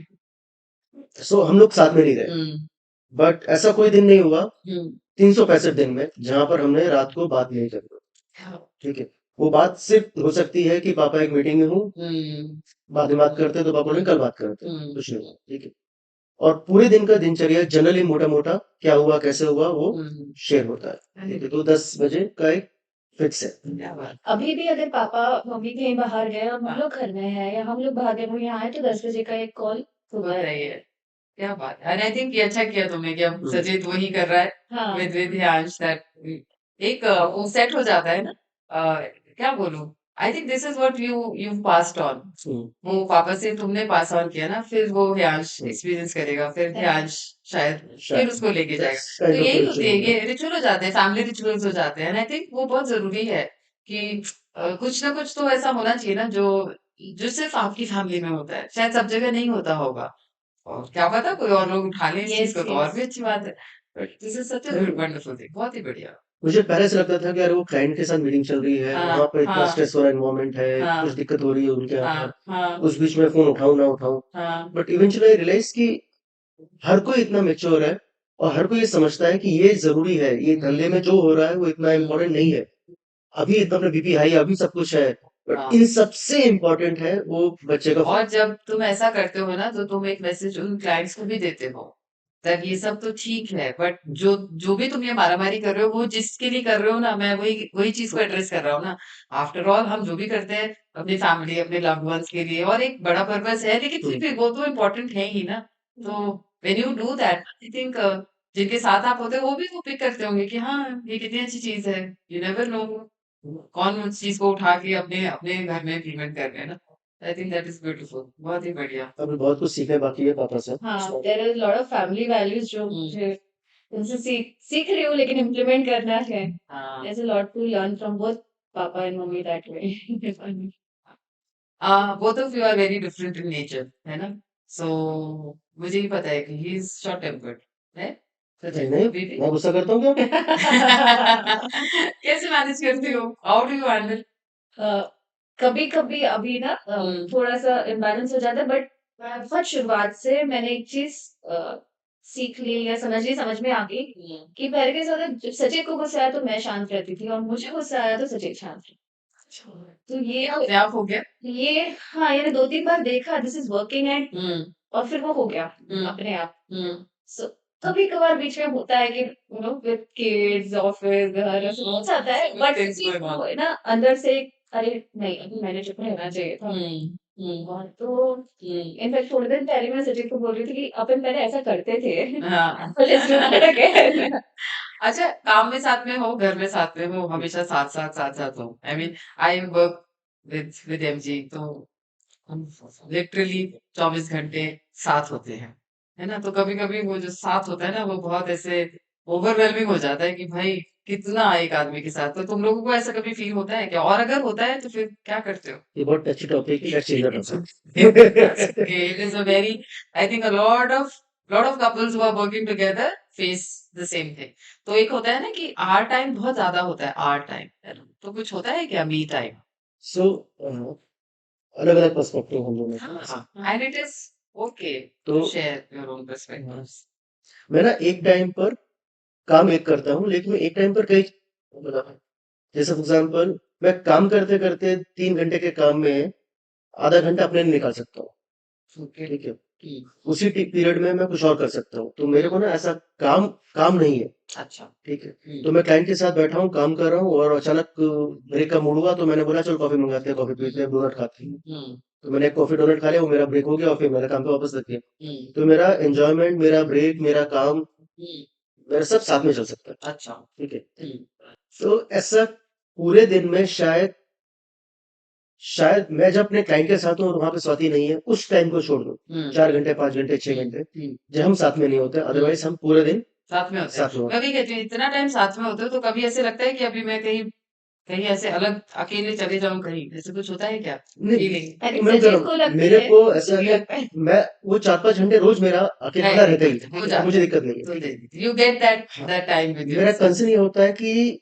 सो हम लोग साथ में नहीं रहे, हुँ, बट ऐसा कोई दिन नहीं हुआ हुँ। 365 दिन में जहां पर हमने रात को बात नहीं करी, ठीक है। वो बात सिर्फ हो सकती है कि पापा एक मीटिंग में हूँ, हुँ, बाद में बात करते हैं, तो पापा ने कल बात करते हैं, हुँ, कुछ नहीं, ठीक है। और पूरे दिन का दिनचर्या जनरली मोटा मोटा क्या हुआ कैसे हुआ वो हुँ। शेयर होता है, ठीक है। तो 10 बजे का एक फिक्स है। क्या बात अभी भी अगर पापा मम्मी कहीं बाहर गए और हम हाँ, लोग घर में हैं या हम लोग भागे हुए यहाँ आए तो 10 बजे का एक कॉल होता होता है। ही है। क्या बात है! एंड आई थिंक ये अच्छा किया तुमने कि अब हम्म, सचेत वही कर रहा है हाँ with Hyansh that एक वो सेट हो जाता है ना, क्या बोलूं, I think this is what you passed on, वो पापा से तुमने पास ऑन किया ना, फिर वो ह्यांश एक्सपीरियंस करेगा, फिर ह्यांश शायद फिर शायद उसको लेके जाएगा। दैट्स तो काइंड ऑफ यही रिचुअल होती है, हो गया। ये रिचुअल हो जाते हैं, फैमिली रिचुअल्स हो जाते हैं, एंड आई थिंक वो बहुत जरूरी है कि कुछ ना कुछ तो ऐसा होना चाहिए ना, जो जो सिर्फ आपकी फैमिली में होता है, शायद सब जगह नहीं होता होगा, और क्या पता कोई और लोग उठा लें इस चीज यस को, तो और यस भी अच्छी बात है, but this is such a and wonderful thing, बहुत ही बढ़िया। मुझे पहले से लगता था कि यार वो क्लाइंट के साथ मीटिंग चल रही है, हाँ वहां पर इतना हाँ स्ट्रेस वाला एनवायरनमेंट है, कुछ हाँ दिक्कत हो रही है उनके यहाँ हाँ पर, हाँ उस बीच में फोन उठाऊं ना उठाऊं। हाँ बट इवेंचुअली आई रियलाइज कि हर कोई इतना मेच्योर है और हर कोई ये समझता है कि ये जरूरी है, ये धंधे में जो हो रहा है वो इतना इम्पोर्टेंट नहीं है। अभी इतना अपना बीपी हाई, अभी सब कुछ है, बट हाँ। इन सबसे इम्पोर्टेंट है वो बच्चे का और फ्यूचर। जब तुम ऐसा करते हो ना, तो तुम एक मैसेज उन क्लाइंट्स को भी देते हो, तब ये सब तो ठीक है, बट जो जो भी तुम ये मारामारी कर रहे हो, वो जिसके लिए कर रहे हो ना, मैं वही वही चीज को एड्रेस कर रहा हूँ ना। आफ्टर ऑल हम जो भी करते हैं अपनी फैमिली, अपने लव्ड वंस के लिए, और एक बड़ा पर्पस है, लेकिन फिर भी वो तो इम्पोर्टेंट है ही ना। तो when you do that, I think जिनके साथ आप होते हो वो भी वो पिक करते होंगे कि हाँ, ये कितनी अच्छी चीज है। यू नेवर नो कौन उस चीज को उठा के अपने अपने घर में इम्प्लीमेंट कर रहे हैं ना। आई थिंक दैट इज ब्यूटीफुल, बहुत ही बढ़िया। अभी बहुत कुछ सीखने बाकी है पापा से। हाँ there is lot of family values जो मुझे उनसे सीख रही हूँ, लेकिन इम्प्लीमेंट करना है। हाँ there's a lot to learn from both papa and mummy that way. Both of you are very different in nature, है ना। सो मुझे ही पता है कि ही इज शॉर्ट टेम्पर्ड है, नहीं सचिन नहीं, अभी भी। मैं गुस्सा करता हूँ क्या? कैसे मैनेज करती हो, हाउ डू यू हैंडल? कभी कभी अभी ना थोड़ा सा इम्बैलेंस हो जाता है, बट बहुत शुरुआत से मैंने एक चीज सीख ली या समझ में आ गई कि पहले के साथ जब सचिन को गुस्सा आया तो मैं शांत रहती थी, और मुझे गुस्सा आया तो सचिन शांत रही। तो ये अपने आप हो गया। ये हाँ, यानी 2-3 बार देखा दिस इज वर्किंग, एंड हम्म और फिर वो हो गया हम्म अपने आप। हम्म सो कभी-कभार बीच में होता है कि विद किड्स, ऑफिस, घर ऐसे हो जाता है, So but things going on. वो है ना अंदर से, अरे नहीं अभी मैंने चुप रहना चाहिए था। और तो इनफैक्ट थोड़े दिन पहले मैं सचिन को बोल रही थी कि अपन पहले ऐसा करते थे। हाँ। Let's do that again. अच्छा, काम में साथ में हो, घर में साथ में हो, हमेशा साथ साथ हो। I mean I work with MG, तो हम लिटरली 24 घंटे साथ होते हैं, है ना। तो कभी कभी वो जो साथ होता है ना, वो बहुत ऐसे ओवरवेलमिंग हो जाता है कि भाई कितना एक आदमी के साथ। तो तुम लोगों को ऐसा कभी फील होता है क्या, और अगर होता है तो फिर क्या करते हो? ये बहुत टची टॉपिक है, let's change the It's topic. that's okay. It is a very, I think a lot of couples who are working together face the same thing. तो एक होता है ना कि आर टाइम बहुत ज्यादा होता है, आर टाइम, तो कुछ होता है क्या मी टाइम? सो अलग अलग पर्सपेक्टिव हम दोनों के। हाँ, and it is okay to तो शेयर योर ओन पर्सपेक्टिव्स। मैं ना एक टाइम पर काम एक करता हूँ, लेकिन मैं एक टाइम पर कई, मतलब जैसे फॉर एग्जाम्पल मैं काम करते करते 3 घंटे के काम में आधा घंटा अपने लिए निकाल सकता हूँ, ओके। ठीक है। उसी पीरियड में मैं कुछ और कर सकता हूँ, तो मेरे को ना ऐसा काम काम नहीं है, अच्छा। ठीक है। तो मैं क्लाइंट के साथ बैठा हूँ, काम कर रहा हूँ, और अचानक ब्रेक का मूड हुआ, तो मैंने बोला चलो कॉफी मंगाते हैं, कॉफी पीते हैं, डोनट खाते हैं। तो मैंने एक कॉफी डोनट खा लिया, वो मेरा ब्रेक हो गया, और फिर मेरा काम पे वापस लग गया। तो मेरा एंजॉयमेंट, मेरा ब्रेक, मेरा काम, मेरा सब साथ में चल सकता है, अच्छा। ठीक है। तो ऐसा पूरे दिन में शायद मैं जब अपने क्लाइंट के साथ हूँ और वहां पे स्वाति नहीं है, उस टाइम को छोड़ दो, 4 घंटे 5 घंटे 6 घंटे जब हम साथ में नहीं होते, अदरवाइज हम पूरे दिन साथ में होते साथ में हैं। होते मैं भी कहती हूँ इतना टाइम साथ में होते हो, तो कभी ऐसे लगता है कि अभी मैं कहीं कहीं ऐसे अलग अकेले चले जाऊं कहीं, ऐसे कुछ होता है क्या हैं। नहीं, फीलिंग? अरे मैं कह सचिन रहा को हूँ लगती मेरे है, को ऐसा मुझे है, लगता है। मैं वो 4 5 घंटे रोज मेरा अकेला रहता ही हो है, जाता मुझे है, दिक्कत नहीं है, तो ठीक है। यू गेट दैट हाँ, दैट टाइम विद मेरा योरसेल्फ। कंसर्न ये होता है कि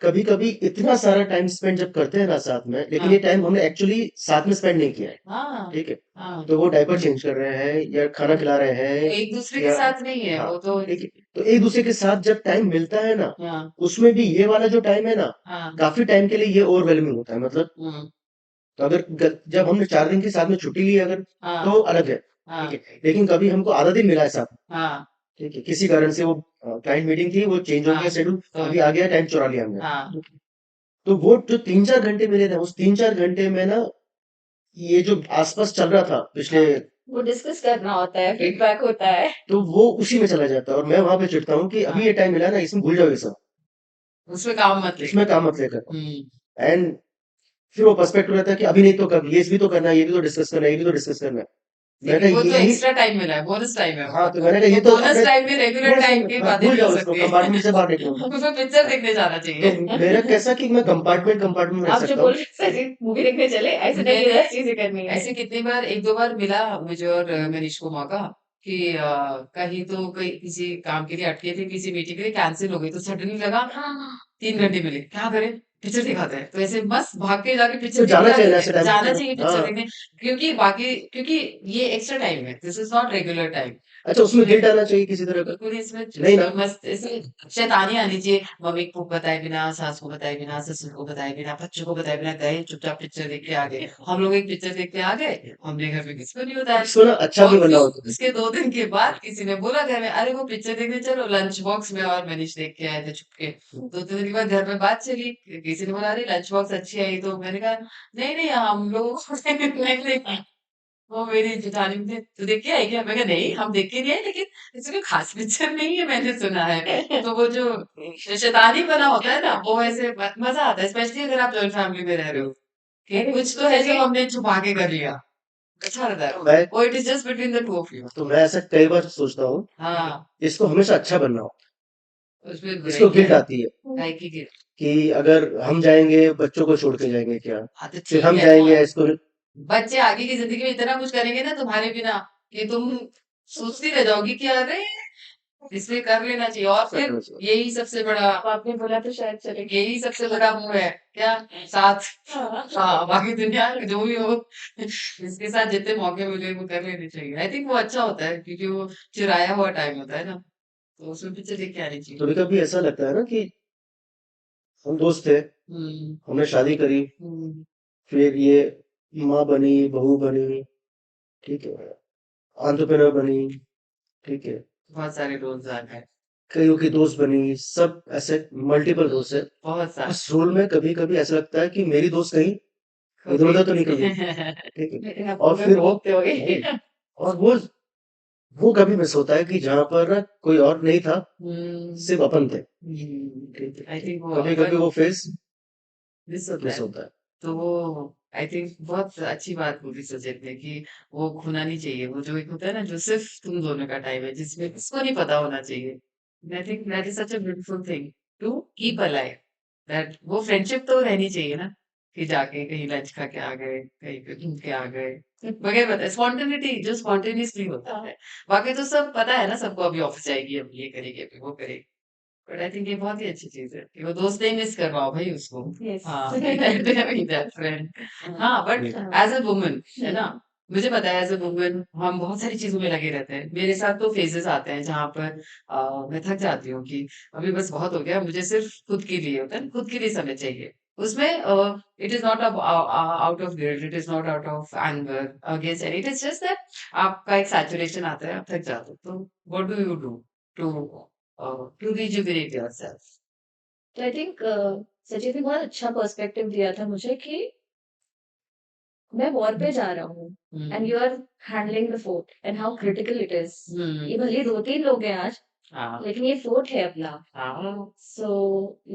कभी कभी इतना सारा टाइम स्पेंड जब करते हैं ना साथ में, लेकिन हाँ ये टाइम हमने एक्चुअली साथ में स्पेंड नहीं किया है, हाँ ठीक है। हाँ। तो वो डायपर चेंज कर रहे हैं या खाना खिला रहे वो हैं, एक दूसरे के या साथ नहीं है, हाँ, वो तो। ठीक है। तो एक दूसरे के साथ जब टाइम मिलता है ना, हाँ उसमें भी ये वाला जो टाइम है ना, हाँ काफी टाइम के लिए ये ओवरवेलमिंग होता है, मतलब। तो अगर जब हमने 4 दिन की साथ में छुट्टी ली अगर, हाँ तो अलग है, हाँ ठीक है। लेकिन कभी हमको आधा दिन मिला है साथ, हाँ ठीक है, किसी कारण से वो क्लाइंट मीटिंग थी, वो चेंज हो हाँ। गया शेड्यूल, तो अभी आ गया, टाइम चुरा लिया हमने। हाँ तो वो जो 3 4 घंटे मिले थे, उस 3 4 घंटे में ना, ये जो आसपास चल रहा था पिछले, हाँ वो डिस्कस करना होता है, फीडबैक होता है। तो वो उसी में चला जाता है, और मैं वहां पे चिढ़ता हूँ कि अभी हाँ ये टाइम मिला है ना, इसमें भूल जाओ ये सब, उसमें काम मत इसमें लेकर काम मत लेकर हम्म एंड फिर वो पर्सपेक्टिव रहता है कि अभी नहीं तो कर ये भी तो करना है, ये भी तो डिस्कस करना है, ये भी तो डिस्कस करना है। मैंने लेकिन वो कहा तो यही एक्स्ट्रा टाइम मिला है बोनस टाइम है हाँ वो तो मैंने कहा ये तो तो बोनस अपने टाइम में रेगुलर टाइम की हाँ, बातें भूल नहीं हो जाओ इसको, सकती कंपार्टमेंट से बाहर निकलो। उसमें पिक्चर देखने जाना तो चाहिए मेरा कैसा कि मैं कंपार्टमेंट कंपार्टमेंट में रह आप जो सकता बोल हूँ। रहे थे मूवी देखने चले, ऐसे नहीं मैंने ये चीजें करनी है। ऐसे कितनी बार एक दो बार मिला मुझे और मनीष को मौका कि कहीं तो कहीं किसी काम के लिए अटके थे किसी मीटिंग के लिए कैंसिल हो गई तो सडनली लगा 3 घंटे मिले क्या करें पिक्चर दिखाते हैं तो ऐसे मस्त भाग के जाके पिक्चर तो देख के जाना चाहिए आते ना थे ऐसे टाइम जाना पे। चाहिए पिक्चर हाँ देखने क्योंकि ये एक्स्ट्रा टाइम है this is not regular time अच्छा, उसमें गिल्ट आना चाहिए किसी तरह का? बिल्कुल इसमें नहीं ना? मस्त ऐसे शैतानी आनी चाहिए मम्मी को बताए बिना सास को बताए बिना ससुर को बताए बिना बच्चों को बताए बिना गए चुपचाप पिक्चर देख के आ गए हम लोग एक पिक्चर देख के आ गए हमने घर में किसी को नहीं बताया इसको ना अच्छा भी और बनना फिर होता है। उसके 2 दिन के बाद किसी ने बोला घर में अरे वो पिक्चर देखने चलो लंच बॉक्स में और मनीष देख के आए थे छुपके 2 3 दिन के बाद घर में बात चली किसी ने बोला अरे लंच बॉक्स अच्छी आई तो मैंने कहा नहीं नहीं हम लोग नहीं देखा वो मेरी जेठानी ने तू देख के आई क्या मैं कहा नहीं हम देख के नहीं आए लेकिन इसमें कोई खास पिक्चर नहीं है मैंने सुना है तो वो जो शैतानी बना होता है ना वो ऐसे मजा आता है स्पेशली अगर आप जॉइंट फैमिली में रह रहे हो कि अरे कुछ तो है जो चलिए हमने छुपा के कर लिया अच्छा रहता है तो मैं वो it is just between the two of you तो मैं ऐसा कई बार सोचता हूँ हाँ इसको हमेशा अच्छा बनना हो, उसमें बुराई इसको क्या गिल्ट है आती है काय की गिर कि अगर हम जाएंगे बच्चों को छोड़ के जाएंगे क्या, हाँ तो फिर ठीक हम है जाएंगे ना इसको बच्चे आगे की जिंदगी में इतना कुछ करेंगे ना तुम्हारे बिना कि तुम सोचती रह जाओगी कि अरे इसमें कर लेना चाहिए और फिर यही सबसे बड़ा आपने बोला तो शायद चलेगी। यही सबसे बड़ा वो है क्या साथ हाँ। हाँ बाकी दुनिया जो भी हो इसके साथ जितने मौके मिले वो कर लेने चाहिए आई थिंक वो अच्छा होता है क्योंकि वो चुराया हुआ टाइम होता है ना तो उसमें पिक्चर देख के आनी चाहिए कभी कभी ऐसा लगता है ना कि हम दोस्त थे, हम्म हमने शादी करी, हम्म फिर ये माँ बनी, बहू बनी, ठीक है, एंटरप्रेन्योर बनी, ठीक है, बहुत सारे रोल्स आ गए कईयों की दोस्त बनी, सब ऐसे मल्टीपल दोस्त है। बहुत सारे उस रोल में कभी कभी ऐसा लगता है कि मेरी दोस्त कहीं खो इधर गई उधर तो नहीं गई, ठीक है। लेकिन आप और पूरे फिर वो भोगते होगे। और वो कभी मिस होता है कि जहां पर ना कोई और नहीं था, सिर्फ अपन थे, ठीक है। आई थिंक वो कभी कभी अपन वो फेस मिस होता मिस है होता है। तो वो आई थिंक बहुत अच्छी बात बोली सचिन ने कि वो खोना नहीं चाहिए वो जो एक होता है ना जो सिर्फ तुम दोनों का टाइम है जिसमें किसको नहीं पता होना चाहिए I think that is such a beautiful thing to keep alive that वो फ्रेंडशिप तो रहनी चाहिए ना कि जाके कहीं लंच खा के आ गए कहीं पे घूम के आ गए वगैरह पता है स्पॉन्टेनिटी जो स्पॉन्टेनियसली होता है बाकी तो सब पता है ना सबको अभी ऑफिस जाएगी अब ये करेगी अभी वो करेगी बट आई थिंक ये बहुत ही अच्छी चीज है कि वो दोस्त नहीं मिस कर पाओ भाई उसको यस। हाँ दैट फ्रेंड हाँ बट एज अ वुमन है ना मुझे पता है एज अ वुमन हम बहुत सारी चीजों में लगे रहते हैं मेरे साथ तो फेजेस आते हैं जहाँ पर मैं थक जाती हूँ कि अभी बस बहुत हो गया मुझे सिर्फ खुद के लिए होता है ना, खुद के लिए समय चाहिए उसमें it is not out of guilt it is not out of anger against any it is just that आपका एक सैचुरेशन आता है आप थक जाते हो तो what do you do to to rejuvenate yourself. तो आई थिंक सचिन ने बहुत अच्छा पर्सपेक्टिव दिया था मुझे कि मैं वॉर पे जा रहा हूँ and Hmm. You are handling the fort and how critical it is. Hmm. ये भले 2-3 लोग हैं आज हाँ लेकिन ये फोर्ट है अपना। हाँ सो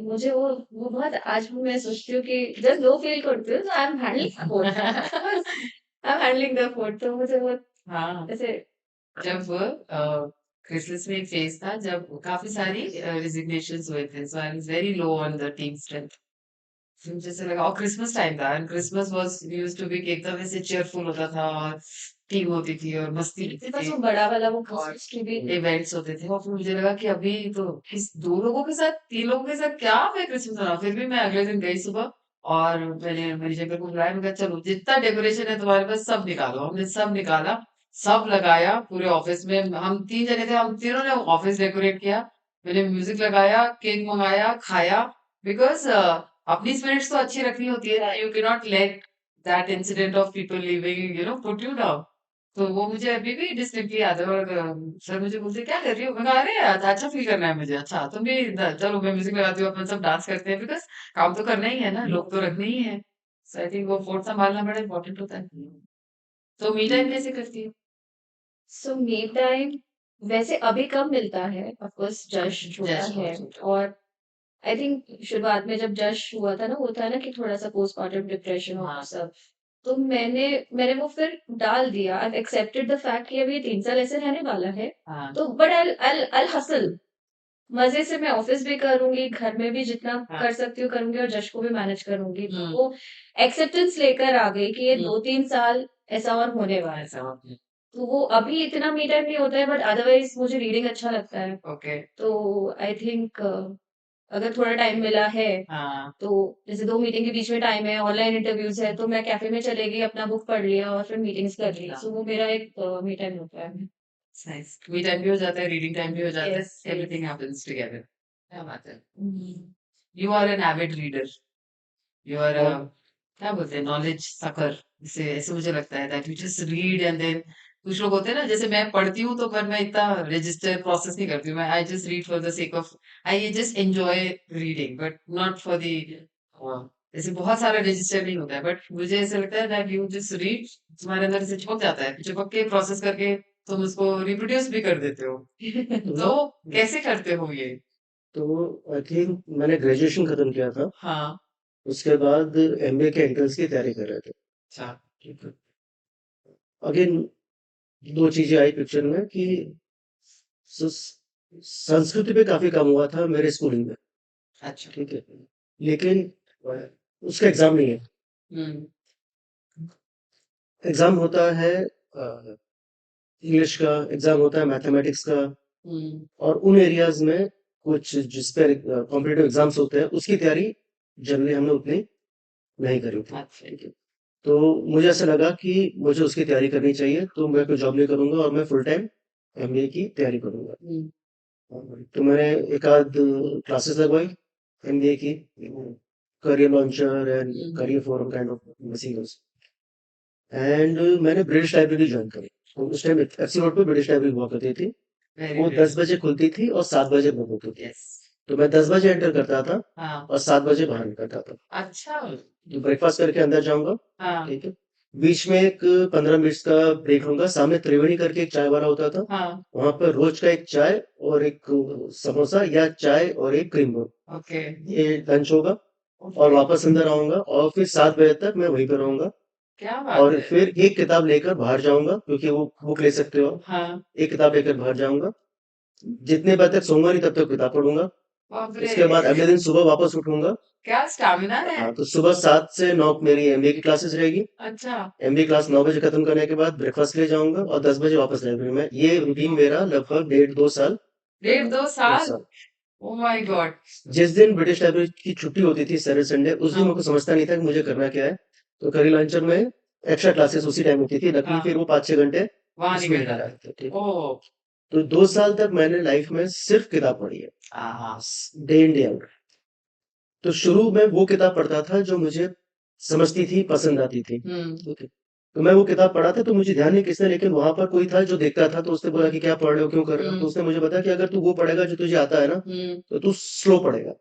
मुझे वो बहुत आज भी मैं सोचती हूँ कि जब लो फील करती हूँ तो I am handling the fort I am handling the fort तो मुझे वो हाँ ऐसे जब क्रिसमस में एक फेज था जब काफी सारी रिजिग्नेशंस हुए थे so I was very low on the team strength फिर मुझे ऐसा लगा और क्रिसमस टाइम था and Christmas was used to be एकदम ऐसे चीयरफुल होता था और टीम होती थी और मस्ती होती मेरे पास थी वो बड़ा वाला वो और क्रिसमस ट्री भी इवेंट्स होते थे और फिर मुझे लगा कि अभी तो इस 2 लोगों के साथ 3 लोगों के साथ क्या मैं क्रिसमस मनाऊं फिर भी मैं अगले दिन गई सुबह और मैंने मेरी जगह को बुलाया मैंने कहा चलो जितना डेकोरेशन है तुम्हारे पास सब निकालो हमने सब निकाला सब लगाया पूरे ऑफिस में हम 3 जने थे हम तीनों ने ऑफिस डेकोरेट किया मैंने म्यूजिक लगाया केक मंगाया खाया बिकॉज अपनी स्पिरिट्स तो अच्छी रखनी होती है you can not let that incident of people living put you down तो वो मुझे अभी भी डिस्टिंक्टली याद है और सर मुझे बोलते क्या कर रही हो मैं कहा अरे अच्छा फील करना है मुझे अच्छा तुम भी चलो मैं म्यूजिक लगाती हूँ अपन सब डांस करते हैं बिकॉज काम तो करना ही है ना लोग तो रखने ही है सो आई थिंक वो फोर्ट संभालना बड़ा इंपॉर्टेंट होता है तो मी टाइम कैसे करती है सो मी टाइम वैसे अभी कम मिलता है ऑफ कोर्स जश छोटा जस्ट है बहुत और आई थिंक शुरुआत में जब जश हुआ था ना, वो था ना कि थोड़ा सा पोस्टमार्टम डिप्रेशन और हाँ, सब, तो मैंने वो फिर डाल दिया। आई एक्सेप्टेड द फैक्ट कि अब ये 3 साल ऐसे रहने वाला है, हाँ, तो बट आई हसल, मजे से मैं ऑफिस भी करूंगी, घर में भी जितना हाँ, कर सकती हूँ करूंगी, और जश को भी मैनेज करूंगी। तो हम्म, वो एक्सेप्टेंस लेकर आ गई कि ये हम्म, 2-3 साल ऐसा और होने वाला है। ऐसा होता तो वो अभी इतना मी टाइम नहीं होता है, बट अदरवाइज मुझे रीडिंग अच्छा लगता है। ओके, तो आई थिंक अगर थोड़ा टाइम मिला है, हाँ, तो जैसे 2 मीटिंग के बीच में टाइम है, ऑनलाइन इंटरव्यूज है, तो मैं कैफे में चले गई, अपना बुक पढ़ लिया और फिर मीटिंग्स कर ली। हाँ, सो वो मेरा एक मी टाइम होता है। नाइस, मी टाइम भी हो जाता है, रीडिंग टाइम भी हो जाता है, yes, yes. Everything happens together. क्या बात है, hmm. You are an avid reader, you are हाँ क्या बोलते हैं, नॉलेज सकर, इसे ऐसे मुझे लगता है that you just read and then, कुछ लोग होते हैं ना, जैसे मैं पढ़ती हूँ तो पर मैं इतना रजिस्टर प्रोसेस नहीं करती हूँ, मैं I just read for the sake of, I just enjoy reading but not for the, जैसे बहुत सारा रजिस्टर नहीं होता है, बट मुझे ऐसा लगता है दैट यू जस्ट रीड, तुम्हारे अंदर से चिपक जाता है, चिपक के प्रोसेस करके तुम उसको रिप्रोड्यूस भी कर देते हो। तो तो कैसे करते हो ये? तो आई थिंक मैंने ग्रेजुएशन खत्म किया था, हाँ, उसके बाद एमबीए के एंट्रेंस की तैयारी कर रहे थे। अच्छा, ठीक है, अगेन दो चीजें आई पिक्चर में कि संस्कृत पे काफी काम हुआ था मेरे स्कूलिंग में। अच्छा, ठीक है, लेकिन उसका एग्जाम नहीं है। हम्म, एग्जाम होता है इंग्लिश का, एग्जाम होता है मैथमेटिक्स का, हम्म, और उन एरियाज में कुछ जिस पे कॉम्पिटेटिव एग्जाम्स होते हैं उसकी तैयारी जनरली हमने उतनी नहीं करी थी। अच्छा, ठीक है, तो मुझे ऐसा लगा कि मुझे उसकी तैयारी करनी चाहिए, तो मैं कोई जॉब नहीं करूंगा और मैं फुल टाइम एमबीए की तैयारी करूंगा। हम्म, तो मैंने एक आध क्लासेस लगवाई एमबीए की, career launcher and hmm, career forum kind of machines, and मैंने ब्रिटिश लाइब्रेरी ज्वाइन करी। तो उस टाइम एफसी रोड पे ब्रिटिश लाइब्रेरी हुआ करती थी, वेरी वो गुड, 10 बजे खुलती थी और 7 बजे बंद होती थी। यस, तो मैं 10 बजे एंटर करता था हाँ, और 7 बजे बाहर निकलता था। अच्छा, तो ब्रेकफास्ट करके अंदर जाऊंगा, हाँ, ठीक है, बीच में एक 15 मिनट का ब्रेक लूंगा, सामने त्रिवेणी करके एक चाय वाला होता था, हाँ, वहां पर रोज का एक चाय और एक समोसा या चाय और एक क्रीम रोल, ओके, ये लंच होगा। और ओके, वापस अंदर आऊंगा और फिर 7 बजे तक मैं वहीं पर रहूंगा, क्या बात और है, फिर एक किताब लेकर बाहर जाऊंगा, क्योंकि वो बुक ले सकते हो आप। हाँ, एक किताब लेकर बाहर जाऊंगा, जितने बजे तक सोऊंगा नहीं तब तक किताब पढ़ूंगा। बाप रे, उसके बाद अगले दिन सुबह वापस उठूंगा। क्या स्टैमिना है, हाँ, तो सुबह 7 से 9 मेरी एमबीए की क्लासेस रहेगी। अच्छा, एमबीए क्लास 9 बजे खत्म करने के बाद ब्रेकफास्ट के लिए जाऊंगा और 10 बजे वापस लाइब्रेरी में। ये रूटीन मेरा लगभग 1.5-2 साल डेढ़ दो दो साल साल ओ माय गॉड, जिस दिन ब्रिटिश लाइब्रेरी की छुट्टी होती थी सैटरडे संडे, उस दिन हाँ, मेरे को समझता नहीं था कि मुझे करना क्या है। तो करी लंचर में एक्स्ट्रा क्लासेस उसी टाइम होती थी, लकीली हाँ, फिर वो 5-6 घंटे वहां उसमें निकल निकल जाते, आते थे। ठीक, ओ, तो 2 साल तक मैंने लाइफ में सिर्फ किताब पढ़ी है, हाँ, डे इन डे आउट। तो शुरू में वो किताब पढ़ता था जो मुझे समझती थी, पसंद आती थी। ठीक है, तो मैं वो किताब पढ़ा था, तो मुझे ध्यान नहीं किसने, लेकिन वहां पर कोई था जो देखता था, तो उसने बोला कि क्या पढ़ रहे हो, क्यों कर रहे हो। तो उसने मुझे बताया कि अगर तू वो पढ़ेगा जो तुझे आता है ना, तो तू स्लो पढ़ेगा।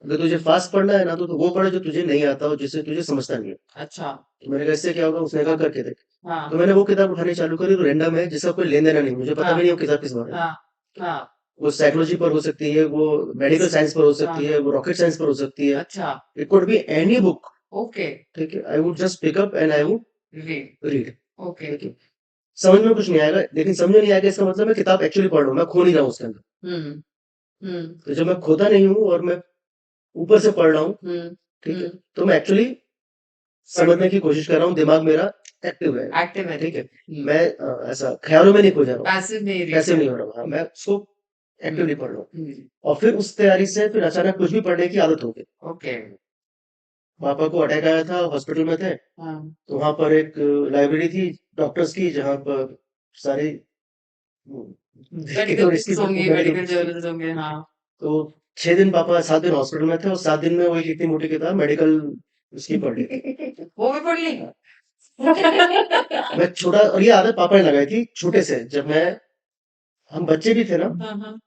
अगर तुझे फास्ट पढ़ना है ना, तो वो पढ़े जो तुझे नहीं आता और जिसे तुझे समझता नहीं है। अच्छा, तो मैंने कहा इससे क्या होगा, उसने कहा हाँ, करके देख। हाँ, तो मैंने वो किताब उठानी चालू करी, तो रैंडम है, जिसका कोई लेन देना नहीं, मुझे पता भी हाँ, नहीं वो किताब किस बारे में। हाँ, हाँ, वो साइकोलॉजी पर हो सकती है, वो मेडिकल साइंस पर हो सकती हाँ, है, वो रॉकेट साइंस पर हो सकती है। अच्छा, it could be any book. Okay, ठीक है, I would just pick up and I would read, read. Okay, ठीक है, समझ में कुछ नहीं आएगा, लेकिन समझ में नहीं आएगा इसका मतलब मैं किताब एक्चुअली पढ़ रहा हूँ, मैं खो नहीं रहा हूँ उसके अंदर। हम्म, हम्म, तो जब मैं खोता नहीं हूँ और मैं ऊपर से पढ़ रहा हूँ, हम्म, ठीक है, तो मैं एक्चुअली समझने की कोशिश कर रहा हूँ, दिमाग मेरा एक्टिव है। एक्टिव है, ठीक है, मैं ऐसा ख्यालों में नहीं खो जा रहा हूँ, पैसिव नहीं रीड पैसिव कर, नहीं हो रहा हूँ। हाँ, मैं उसको एक्टिवली पढ़ रहा हूँ। हम्म, और फिर उस तैयारी से फिर अचानक कुछ भी पढ़ने की आदत हो गई। ओके, पापा को अटैक आया था, हॉस्पिटल में थे, हाँ, तो वहां पर एक लाइब्रेरी थी डॉक्टर्स की, जहाँ पर सारी मेडिकल और इसकी बुक्स होंगी, मेडिकल मेडिकल बुक्स थी। जर्नल्स होंगे, हाँ, तो 6 दिन पापा 7 दिन हॉस्पिटल में थे, और 7 दिन में वो एक इतनी मोटी किताब मेडिकल उसकी पढ़ ली थी। वो भी पढ़ ली, मैं छोटा, और ये आदत पापा ने लगाई थी छोटे से, जब मैं हम बच्चे भी थे ना, हाँ, हाँ,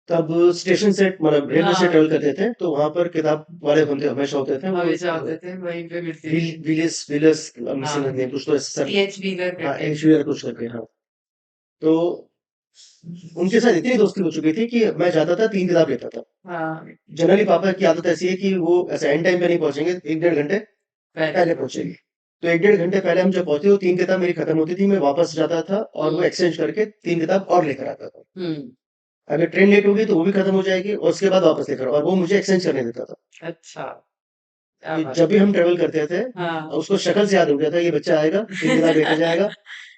तब स्टेशन से मतलब रेलवे से हाँ, ट्रेवल करते थे, तो वहां पर किताब वाले बंदे हमेशा होते थे, वो हमेशा होते थे, वहीं पे मिलती थी, विलियस विलियस हाँ, मिसिंग नेम कुछ तो ऐसा सर। पीएच व्हीलर हाँ, करके, एच वी आर कुछ करके, हाँ। तो उनके साथ इतनी दोस्ती हो चुकी थी कि मैं जाता था 3 किताब लेता था। हाँ, जनरली पापा की आदत ऐसी है कि वो ऐसे एंड टाइम पे नहीं पहुँचेंगे, 1 डेढ़ घंटे पहले पहुँचेंगे। तो 1 डेढ़ घंटे पहले हम जब पहुँचे तो 3 किताब मेरी खत्म होती थी, मैं वापस जाता था और वो एक्सचेंज करके 3 किताब और लेकर आता था। अगर ट्रेन लेट हो गई तो वो भी खत्म हो जाएगी और उसके बाद वापस लेकर और वो मुझे एक्सचेंज करने देता था। अच्छा, क्या कि बात जब भी हम ट्रेवल करते थे, हाँ। उसको शक्ल से याद हो गया था ये बच्चा आएगा, 3 किताब लेके जाएगा।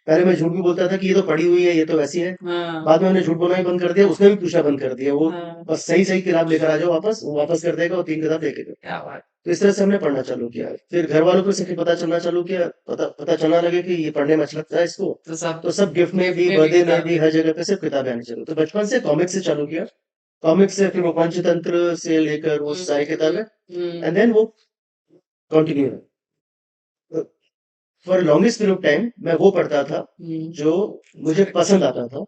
पहले मैं झूठ भी बोलता था कि ये तो पड़ी हुई है, ये तो वैसी है। हाँ, बाद में हमने झूठ बोलना ही बंद कर दिया, उसने भी पूछना बंद कर दिया। वो हाँ, बस सही-सही किताब लेकर आ जाओ वापस, वो वापस कर देगा और 3 किताब लेके जाओ। क्या बात तो इस तरह से हमने पढ़ना चालू किया। फिर घर वालों को से पता चलना चालू किया, पता चलना लगे कि ये पढ़ने में अच्छा लगता है इसको, तो सब तो सब गिफ्ट में भी, में भी बर्थडे में किताब भी, हर जगह पे सब किताबें आनी चालू। तो बचपन से कॉमिक्स से चालू किया। कॉमिक्स से फिर वो पंचतंत्र से लेकर वो सारी किताबें एंड देन वो continue for longest period of time मैं वो पढ़ता था जो मुझे पसंद आता था।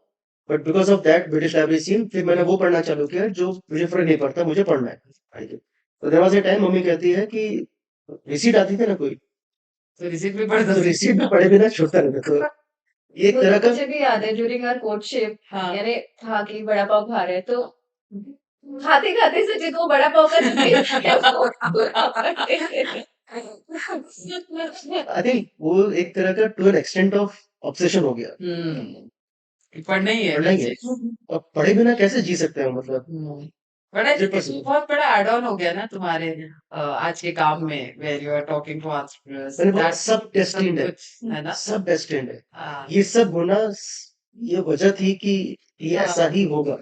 But because of that British library scene फिर मैंने वो पढ़ना चालू किया जो मुझे फर्क नहीं पड़ता, मुझे पढ़ना है। तो there was a time mummy कहती है कि रिसीट आती थी ना कोई, तो रिसीट भी पढ़ता तो था। रिसीट में पढ़े बिना छूटता नहीं था। तो ये एक वो तरह तो का मुझे भी याद है ड्यूरिंग आवर कोर्टशिप हाँ, यानी था कि बड़ा पाव खा रहे हैं तो खाते खाते सचिन को बड़ा पाव का जो टेस्ट है वो पूरा पढ़ते थे। आई थिंक वो एक तरह का to an extent of obsession हो गया। कि पढ़ना ही है पढ़ना हर ही है चीज। और पढ़े बिना कैसे जी सकते हैं मतलब बट आई थिंक 100%। बहुत बड़ा एड ऑन हो गया ना तुम्हारे आज के काम में where you are talking to entrepreneurs मैंने बोला दैट सब सब डेस्टिन्ड है, कुछ है ना। सब डेस्टिन्ड है। हाँ, ये सब होना ये वजह थी कि ये ऐसा हाँ, ही होगा।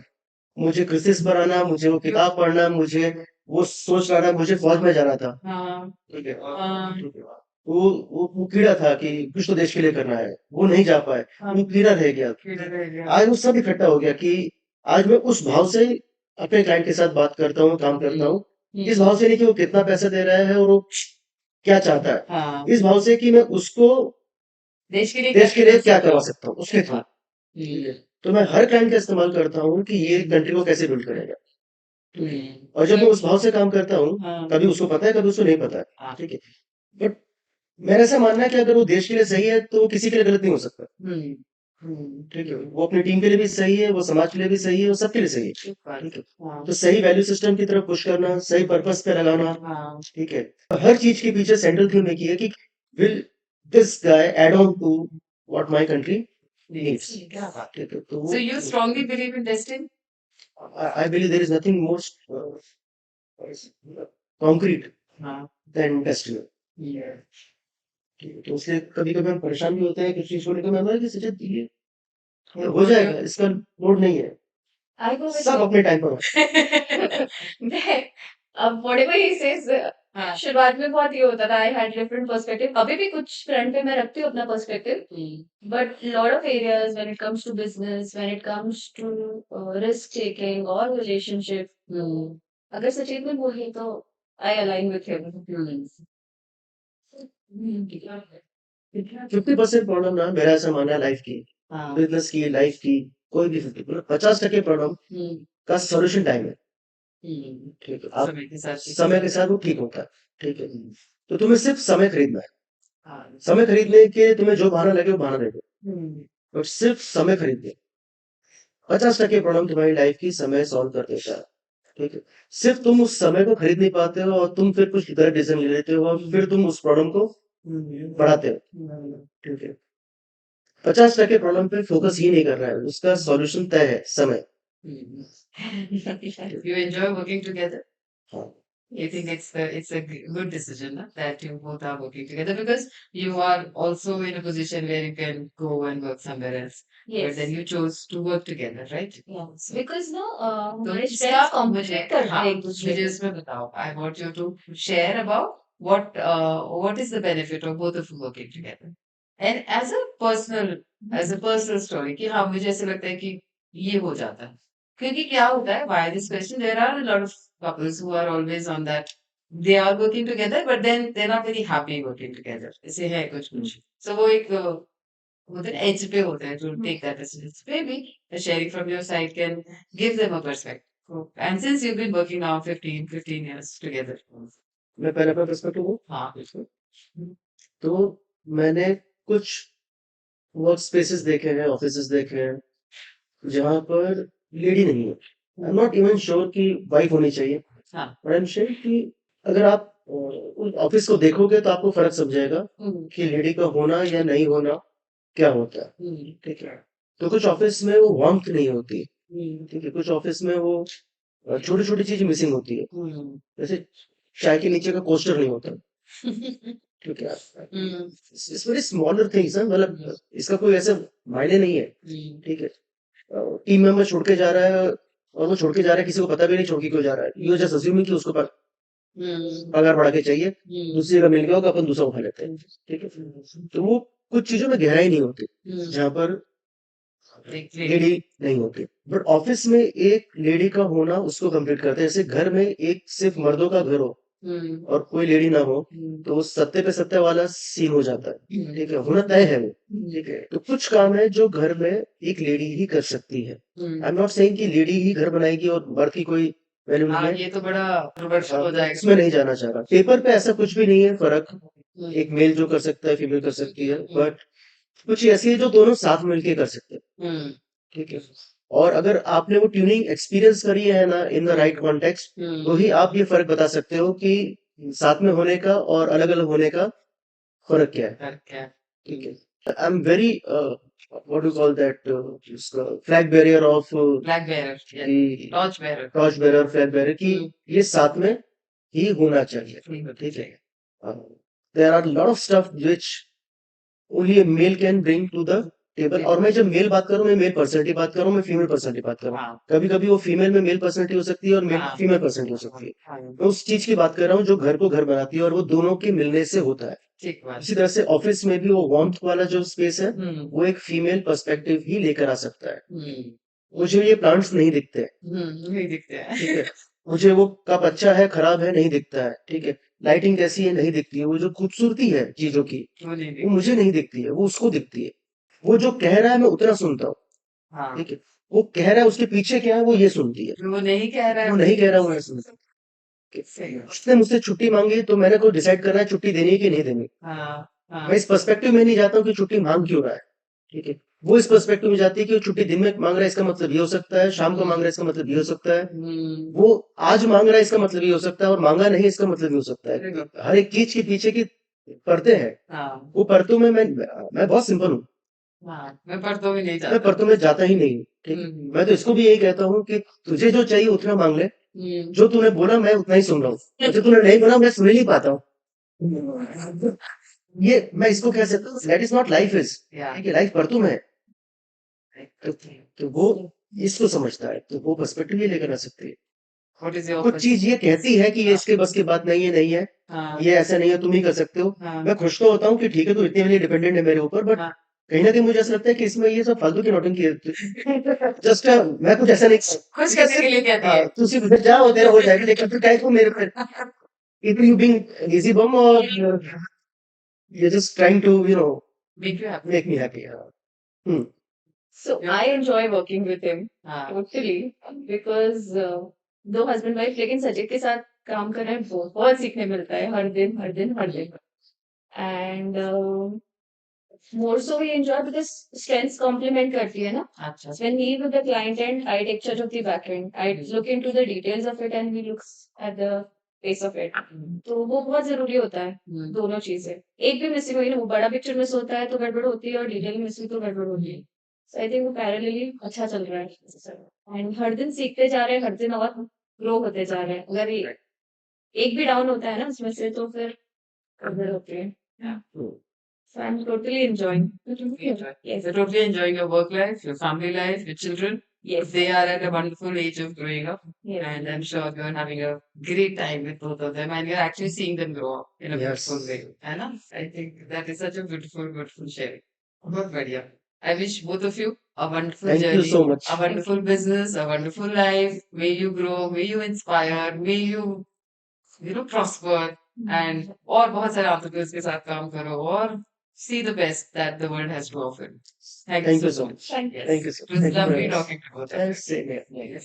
मुझे क्रिसिस बनाना, मुझे वो you- किताब पढ़ना, मुझे वो सोच लाना, मुझे फौज में जाना था। हाँ, ठीक है। हाँ, ठीक है। वो कीड़ा था कि कुछ तो देश के लिए करना है, वो नहीं जा पाए, वो कीड़ा रह गया। कीड़ा रह गया। आज वो सब इकट्ठा हो गया कि आज मैं उस भाव से अपने क्लाइंट के साथ बात करता हूँ, काम करता हूँ। इस भाव से नहीं कि वो कितना पैसा दे रहा है और वो क्या चाहता है, हाँ, इस भाव से कि मैं उसको देश के लिए क्या करवा सकता हूँ उसके थ्रू। ठीक है। तो मैं हर क्लाइंट का इस्तेमाल करता हूँ कि ये कंट्री को कैसे बिल्ड करेगा। और जब मैं उस भाव से काम करता हूँ, हाँ, कभी उसको पता है, कभी उसको नहीं पता है। हाँ, ठीक है। बट मेरा ऐसा मानना है कि अगर वो देश के लिए सही है तो वो किसी के लिए गलत नहीं हो सकता। ठीक है। वो अपनी टीम के लिए भी सही है, वो समाज के लिए भी सही है, वो सबके लिए सही है। ठीक है। हाँ, तो सही वैल्यू सिस्टम की तरफ पुश करना, सही पर्पस पे लगाना। हाँ, ठीक है। हर चीज के पीछे सेंट्रल थीम एक ही है कि will this guy add on to what my country needs. क्या बात। ठीक है। तो So वो you strongly believe in destiny? I believe there is nothing more concrete हाँ, देन डेस्टिनी। तो इसलिए कभी-कभी हम परेशान भी होते हैं किसी चीज़ को लेकर। मैं बोला कि सचिन ये हो जाएगा, इसका लोड नहीं है। I go with सब you. अपने टाइम पर होगा। मैं अब whatever he says हाँ, शुरुआत में बहुत ये होता था आई हैड डिफरेंट पर्सपेक्टिव अभी भी कुछ फ्रंट पे मैं रखती हूँ अपना perspective but lot of areas when it comes to business when it comes to risk taking और रिलेशनशिप अगर सचिन में बोले तो I align with him 50% problem ना मेरा ऐसा मानना है लाइफ की, हाँ, बिज़नेस की, लाइफ की, कोई भी 50 मतलब 50% प्रॉब्लम का सॉल्यूशन टाइम है। ठीक है। आप समय के साथ वो ठीक होता है। ठीक है। तो तुम्हें सिर्फ समय खरीदना है। हाँ, समय खरीदने के तुम्हें जो बहाना लगे वो बहाना दे दो। बट सिर्फ समय खरीदने 50% प्रॉब्लम तुम्हारी लाइफ की समय सॉल्व कर देता है। ठीक है। सिर्फ तुम उस समय को खरीद नहीं पाते हो और तुम फिर कुछ गलत डिसीजन ले लेते हो और फिर तुम उस प्रॉब्लम को बढ़ाते हो। ठीक है। 50% प्रॉब्लम पे फोकस ही नहीं कर रहा है, उसका सॉल्यूशन तय है समय। You enjoy working together? हाँ। You think it's a good decision na? That you both are working together because you are also in a position where you can go and work somewhere else. But then yes you chose to work together, right? Yes because no तो हमारे इसका स्ट्रेंथ्स कॉम्प्लीमेंट करते हाँ हैं एक दूसरे मुझे को इसमें बताओ I want you to share about what is the benefit of both of you working together and as a personal story कि हाँ मुझे ऐसे लगता है कि ये हो जाता है क्योंकि क्या होता है why this question there are a lot of couples who are always on that they are working together but then they're not very happy working together ऐसे है कुछ so वो एक होते हैं एज पे होते हैं to take that decision maybe sharing from your side can give them a perspective. And since you've been working now 15 years together. मैं पहले अपना पर्सपेक्टिव हूँ। हाँ, तो मैंने कुछ वर्क स्पेसेस देखे हैं, ऑफिसेस देखे हैं जहाँ पर लेडी नहीं है। I am not even sure कि वाइफ होनी चाहिए, हाँ बट आई एम श्योर कि अगर आप उस ऑफिस को देखोगे तो आपको फर्क समझाएगा कि लेडी का होना या नहीं होना क्या होता है। ठीक है, तो कुछ ऑफिस में वो वार्मथ नहीं होती, ठीक है, कुछ ऑफिस में वो छोटी छोटी चीज मिसिंग होती है, जैसे चाय के नीचे का कोस्टर नहीं होता, ठीक है, इट्स वेरी स्मॉलर थिंग्स है, मतलब इसका कोई ऐसा मायने नहीं है, ठीक है। टीम मेंबर छोड़ के जा रहा है और वो छोड़ के जा रहा है, किसी को पता भी नहीं छोड़ के क्यों जा रहा है, यू जस्ट अज्यूमिंग कि उसको पगार बढ़ा के चाहिए, दूसरी जगह मिल गया होगा, अपन दूसरा उठा लेते हैं, ठीक है। तो वो कुछ चीजों में गहराई नहीं होती जहाँ पर लेडी नहीं होती, बट ऑफिस में एक लेडी का होना उसको कंप्लीट करते हैं। जैसे घर में एक सिर्फ मर्दों का घर हो और कोई लेडी ना हो, तो वो सत्ते पे सत्ते वाला सीन हो जाता है, ठीक है, होना तय है वो, ठीक है। तो कुछ काम है जो घर में एक लेडी ही कर सकती है। आई एम नॉट सेइंग कि लेडी ही घर बनाएगी और मर्द की कोई वैल्यू नहीं है, ये तो बड़ा controversial हो जाएगा। इसमें नहीं जाना चाह रहा। पेपर पे ऐसा कुछ भी नहीं है फर्क, एक मेल जो कर सकता है फीमेल कर सकती है, बट कुछ ऐसी है जो दोनों साथ मिलके कर सकते हैं, ठीक है। और अगर आपने वो ट्यूनिंग एक्सपीरियंस करी है ना इन द राइट कॉन्टेक्स्ट, तो ही आप ये फर्क बता सकते हो कि साथ में होने का और अलग अलग होने का फर्क क्या है, ठीक है। I am very what do call that, flag bearer of Flag bearer, yeah. Torch bearer. Torch bearer, flag bearer की ये साथ में ही होना चाहिए, ठीक है। There are lot of stuff which only a male can bring to the table. और मैं जब मेल बात करूं, मैं मेल पर्सनैलिटी बात करूं, मैं फीमेल पर्सनैलिटी बात करूं। हाँ, कभी कभी वो फीमेल में मेल पर्सनैलिटी हो सकती है और मेल हाँ, फीमेल पर्सनैलिटी हो सकती है। हाँ, मैं उस चीज की बात कर रहा हूँ जो घर को घर बनाती है और वो दोनों के मिलने से होता है। ठीक बात। इसी तरह से ऑफिस में भी वो वार्मथ वाला जो स्पेस है, वो एक फीमेल पर्सपेक्टिव ही लेकर आ सकता है। मुझे ये प्लांट्स नहीं दिखते, नहीं दिखते हैं। ठीक है, मुझे वो कप अच्छा है खराब है नहीं दिखता है, ठीक है, लाइटिंग कैसी है नहीं दिखती है, वो जो खूबसूरती है चीजों की वो नहीं वो दिखते। मुझे नहीं दिखती है, वो उसको दिखती है। वो जो कह रहा है मैं उतना सुनता हूँ, हाँ, ठीक है, वो कह रहा है उसके पीछे क्या है वो ये सुनती है, जो वो नहीं कह रहा है वो नहीं कह रहा वो नहीं सुनता। सही है। उसने मुझसे छुट्टी मांगी तो मैंने को डिसाइड करना है छुट्टी देनी है कि नहीं देनी। हाँ, हाँ, मैं इस पर्सपेक्टिव में नहीं जाता हूँ कि छुट्टी मांग क्यों रहा है, ठीक है। वो इस पर्सपेक्टिव में जाती है कि वो छुट्टी दिन में मांग रहा है, इसका मतलब ये हो सकता है, शाम को मांग रहा है इसका मतलब ये हो सकता है, वो आज मांग रहा है इसका मतलब ये हो सकता है, और मांगा नहीं इसका मतलब ये हो सकता है। हर एक चीज के पीछे की परतें हैं, हाँ, वो परतों में मैं बहुत सिंपल हूँ, हाँ, मैं परतों में नहीं मैं जाता। परतों में जाता ही नहीं हूँ, ठीक है। मैं तो इसको भी यही कहता हूँ कि तुझे जो चाहिए उतना मांग ले, जो तूने बोला मैं उतना ही सुन रहा हूँ, जो तूने नहीं बोला मैं सुन ही नहीं पाता हूँ। ये मैं इसको कह सकता हूँ, that is not life is, Yeah. ठीक है, लाइफ परतुम है। तो वो इसको समझता है, तो वो पर्सपेक्टिव ये लेकर आ सकती है। What is your कुछ चीज ये कहती है कि ये इसके बस की बात नहीं है, नहीं है, हाँ, ये ऐसा नहीं है, तुम ही कर सकते हो। हाँ, मैं खुश तो होता हूँ कि ठीक है तू इतनी वाली डिपेंडेंट है मेरे ऊपर, बट हाँ, कहीं ना कहीं मुझे ऐसा लगता है कि इसमें ये सब फालतू की नौटंकी है। जस्ट मैं कुछ ऐसा नहीं, खुश करने के लिए कहती है। तू सिर्फ उधर जा और तेरा हो जाएगा, लेकिन फिर क्या मेरे पर either you being easy bum or you're just trying to Make you happy. make me happy. Hmm. So Yeah. I enjoy working with him हाँ, totally because दो हस्बैंड वाइफ, लेकिन सचिन के साथ काम करने में बहुत सीखने मिलता है, हर दिन हर दिन हर दिन। And more so we enjoy because strengths complement करती है ना। अच्छा। When he with the client end, I take charge of the back end. I look into the details of it and he looks at the face of it. तो वो बहुत जरूरी होता है, दोनों चीजें। एक भी मिसिंग हुई ना, वो बड़ा पिक्चर मिस होता है तो गड़बड़ होती है, और डिटेल मिस हुई तो गड़बड़ होती है। So I think वो पैरेलली अच्छा चल रहा है, एंड हर दिन सीखते जा रहे हैं, हर दिन और ग्रो होते जा रहे हैं। अगर एक भी डाउन होता है ना उसमें से, तो फिर गड़बड़ होती है। So I'm totally enjoying. Enjoy. Yes. You're totally enjoying your work life, your family life, your children. Yes. They are at a wonderful age of growing up, Yes. and I'm sure you're having a great time with both of them, and you're actually seeing them grow up in a Yes. beautiful way. And I think that is such a beautiful sharing. बहुत बढ़िया. I wish both of you a wonderful Thank journey, you so much. a wonderful business, a wonderful life. May you grow, may you inspire, may you prosper, and और बहुत सारे entrepreneurs के साथ काम करो और see the best that the world has to offer. Thank you Thank you so so much. much. Thank you. Yes. Thank you so It was Thank you lovely very much. talking to both of you. Same here. Yes.